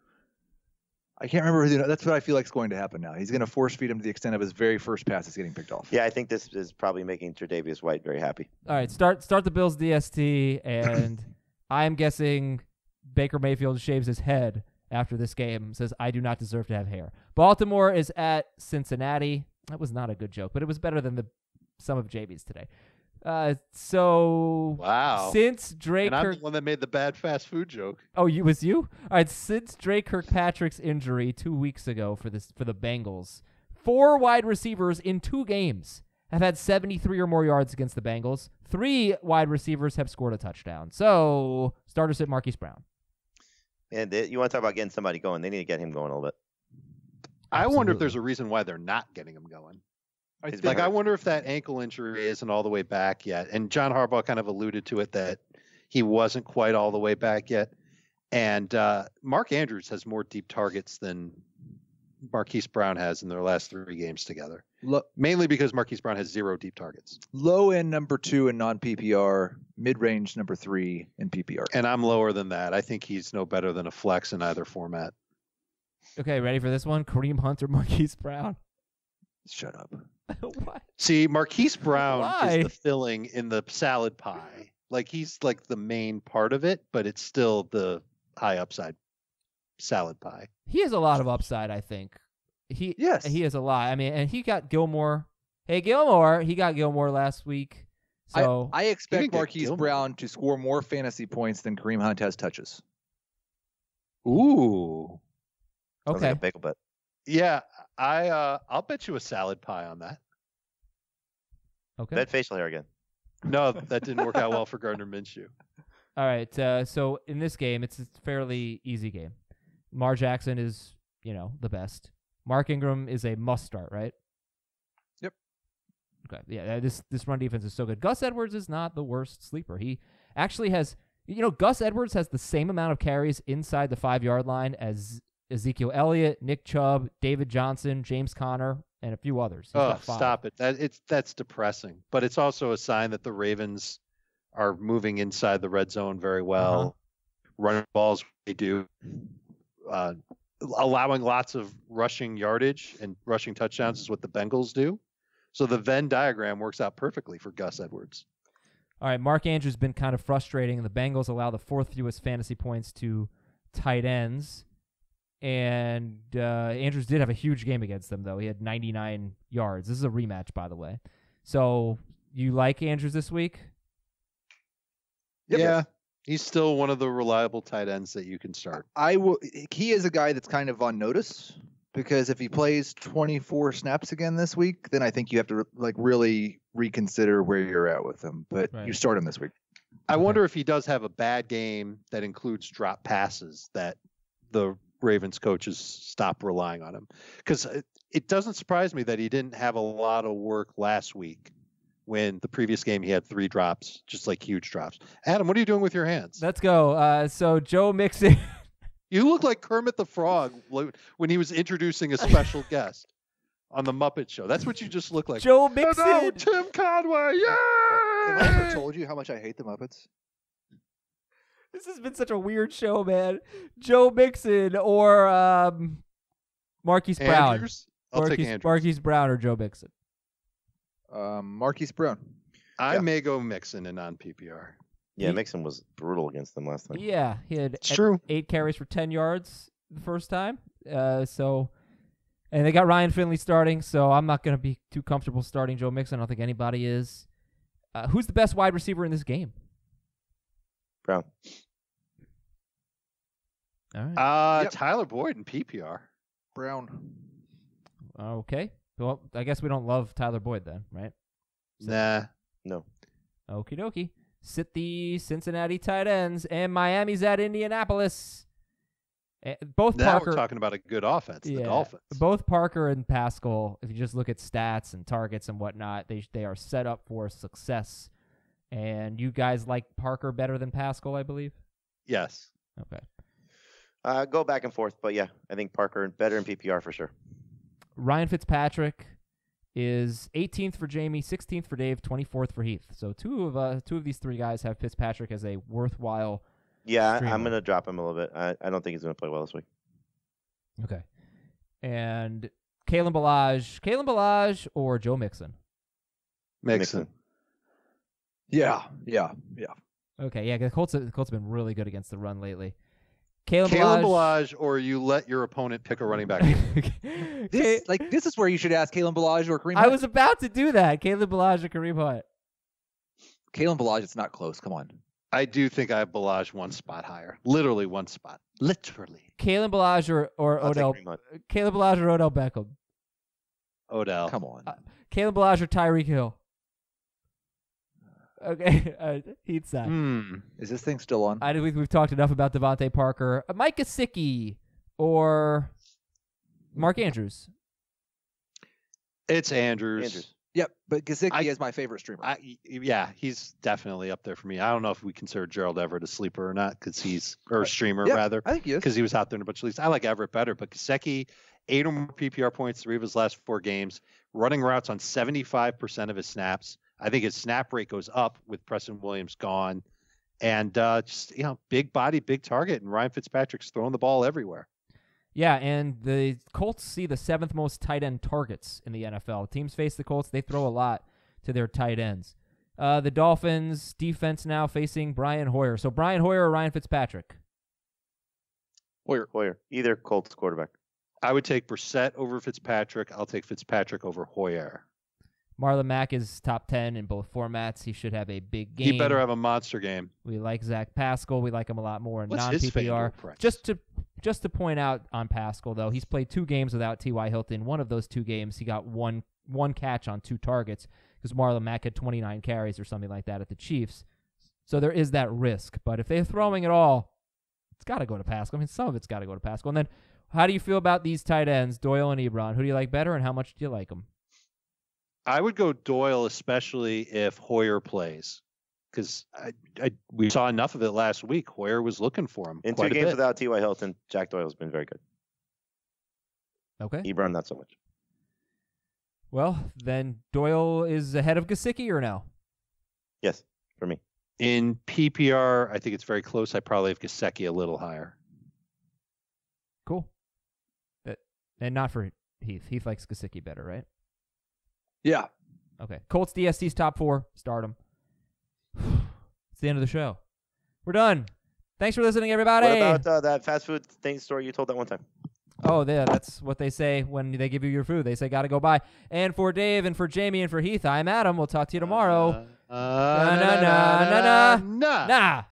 I can't remember who. That's what I feel like is going to happen now. He's going to force feed him to the extent of his very first pass is getting picked off. Yeah, I think this is probably making Tre'Davious White very happy. All right, start the Bills DST, and I'm guessing Baker Mayfield shaves his head after this game, says, I do not deserve to have hair. Baltimore is at Cincinnati. That was not a good joke, but it was better than some of JB's today. Wow. Since Drake And I'm the one that made the bad fast food joke. Oh, was you? All right, since Drake Kirkpatrick's injury 2 weeks ago for the Bengals, 4 wide receivers in 2 games have had 73 or more yards against the Bengals. 3 wide receivers have scored a touchdown. So, starter sit Marquis Brown. And you want to talk about getting somebody going. They need to get him going a little bit. I wonder Absolutely. if there's a reason why they're not getting him going. He's Like, been I hurt. wonder if that ankle injury isn't all the way back yet. And John Harbaugh kind of alluded to it that he wasn't quite all the way back yet. And Mark Andrews has more deep targets than Marquise Brown has in their last 3 games together. Mainly because Marquise Brown has 0 deep targets. Low end number 2 in non-PPR, mid-range number 3 in PPR. And I'm lower than that. I think he's no better than a flex in either format. Okay, ready for this one? Kareem Hunt or Marquise Brown? Shut up. What? See, Marquise Brown Why? is the filling in the salad pie. Like, he's like the main part of it, but it's still the high upside salad pie. He has a lot of upside, I think. Yes. He has a lot. I mean, and he got Gilmore. Hey, Gilmore. He got Gilmore last week. So I He expect didn't get Marquise Gilmore. Brown to score more fantasy points than Kareem Hunt has touches. Ooh. Sounds okay. like a bagel bet. Yeah, I'll bet you a salad pie on that. Okay. Bet facial hair again. No, that didn't work out well for Gardner Minshew. All right. So in this game, it's a fairly easy game. Lamar Jackson is, the best. Mark Ingram is a must start, right? Yep. Okay. Yeah. This run defense is so good. Gus Edwards is not the worst sleeper. He actually has, Gus Edwards has the same amount of carries inside the 5-yard line as Ezekiel Elliott, Nick Chubb, David Johnson, James Conner, and a few others. He's Oh, got 5. stop it. That's depressing. But it's also a sign that the Ravens are moving inside the red zone very well, running balls they do, allowing lots of rushing yardage and rushing touchdowns is what the Bengals do. So the Venn diagram works out perfectly for Gus Edwards. All right, Mark Andrews has been kind of frustrating. The Bengals allow the 4th fewest fantasy points to tight ends. And Andrews did have a huge game against them, though. He had 99 yards. This is a rematch, by the way. So you like Andrews this week? Yep. Yeah, he's still one of the reliable tight ends that you can start. He is a guy that's kind of on notice because if he plays 24 snaps again this week, then I think you have to really reconsider where you're at with him. But Right. you start him this week. I wonder if he does have a bad game that includes drop passes that the Ravens coaches stop relying on him. Because it doesn't surprise me that he didn't have a lot of work last week when the previous game he had 3 drops, just like huge drops. Adam, what are you doing with your hands? Let's go. So Joe Mixon. You look like Kermit the Frog when he was introducing a special guest on the Muppet Show. That's what you just look like. Joe Oh, Mixon. no, Tim Conway, Have I yeah! ever told you how much I hate the Muppets? This has been such a weird show, man. Joe Mixon or Marquise Brown. Andrews? I'll take Andrews. Marquise Brown or Joe Mixon. Marquise Brown. I Yeah. may go Mixon in non-PPR. Yeah, He- Mixon was brutal against them last time. Yeah, he had It's true. 8 carries for 10 yards the first time. And they got Ryan Finley starting, so I'm not going to be too comfortable starting Joe Mixon. I don't think anybody is. Who's the best wide receiver in this game? Brown. All right. Yep. Tyler Boyd in PPR. Brown. Okay. Well, I guess we don't love Tyler Boyd then, right? Nah. No. Okie dokie. Sit the Cincinnati tight ends, and Miami's at Indianapolis. Both Now Parker. we're talking about a good offense, the Dolphins. Both Parker and Pascal, if you just look at stats and targets and whatnot, they are set up for success. And you guys like Parker better than Pascal, I believe? Yes. Okay. Go back and forth, but yeah, I think Parker better in PPR for sure. Ryan Fitzpatrick is 18th for Jamie, 16th for Dave, 24th for Heath. So two of these three guys have Fitzpatrick as a worthwhile. Yeah, streamer. I'm going to drop him a little bit. I don't think he's going to play well this week. Okay. And Kalen Ballage or Joe Mixon? Mixon. Yeah. Okay, yeah, the Colts have been really good against the run lately. Kalen Ballage. Ballage, or you let your opponent pick a running back. This is where you should ask Kalen Ballage or Kareem I Hunt. was about to do that. Kalen Ballage or Kareem Hunt. Kalen Ballage, it's not close. Come on. I do think I have Ballage one spot higher. Literally one spot. Literally. Kalen Ballage or I'll take Odell. Kareem Hunt. Kalen Ballage or Odell Beckham. Odell. Come on. Kalen Ballage or Tyreek Hill. Okay, Heath's side. Is this thing still on? We've talked enough about Devante Parker. Mike Gesicki or Mark Andrews. It's Andrews. Yep, but Gesicki is my favorite streamer. Yeah, he's definitely up there for me. I don't know if we consider Gerald Everett a sleeper or not, or a streamer yeah, rather, I think he is. because he was out there in a bunch of leagues. I like Everett better, but Gesicki, 8 or more PPR points, 3 of his last 4 games, running routes on 75% of his snaps. I think his snap rate goes up with Preston Williams gone, and just big body, big target, and Ryan Fitzpatrick's throwing the ball everywhere. Yeah, and the Colts see the 7th most tight end targets in the NFL. Teams face the Colts; they throw a lot to their tight ends. The Dolphins defense now facing Brian Hoyer. So Brian Hoyer or Ryan Fitzpatrick? Hoyer. Either Colts quarterback. I would take Brissett over Fitzpatrick. I'll take Fitzpatrick over Hoyer. Marlon Mack is top 10 in both formats. He should have a big game. He better have a monster game. We like Zach Pascal. We like him a lot more in What's his non-PPR. FanDuel price? Just to point out on Pascal, though, he's played 2 games without T.Y. Hilton. One of those 2 games, he got one catch on 2 targets because Marlon Mack had 29 carries or something like that at the Chiefs. So there is that risk. But if they're throwing it all, it's got to go to Pascal. I mean, some of it's got to go to Pascal. And then how do you feel about these tight ends, Doyle and Ebron? Who do you like better, and how much do you like them? I would go Doyle, especially if Hoyer plays, because we saw enough of it last week. Hoyer was looking for him. In quite 2 a games bit. without T.Y. Hilton, Jack Doyle's been very good. Okay. Ebron, not so much. Well, then Doyle is ahead of Gesicki or no? Yes, for me. In PPR, I think it's very close. I probably have Gesicki a little higher. Cool. And not for Heath. Heath likes Gesicki better, right? Yeah. Okay. Colts DST's top 4. Start them. It's the end of the show. We're done. Thanks for listening, everybody. What about that fast food story you told that one time? Oh, yeah, that's what they say when they give you your food. They say, gotta go buy. And for Dave and for Jamie and for Heath, I'm Adam. We'll talk to you tomorrow. Nah.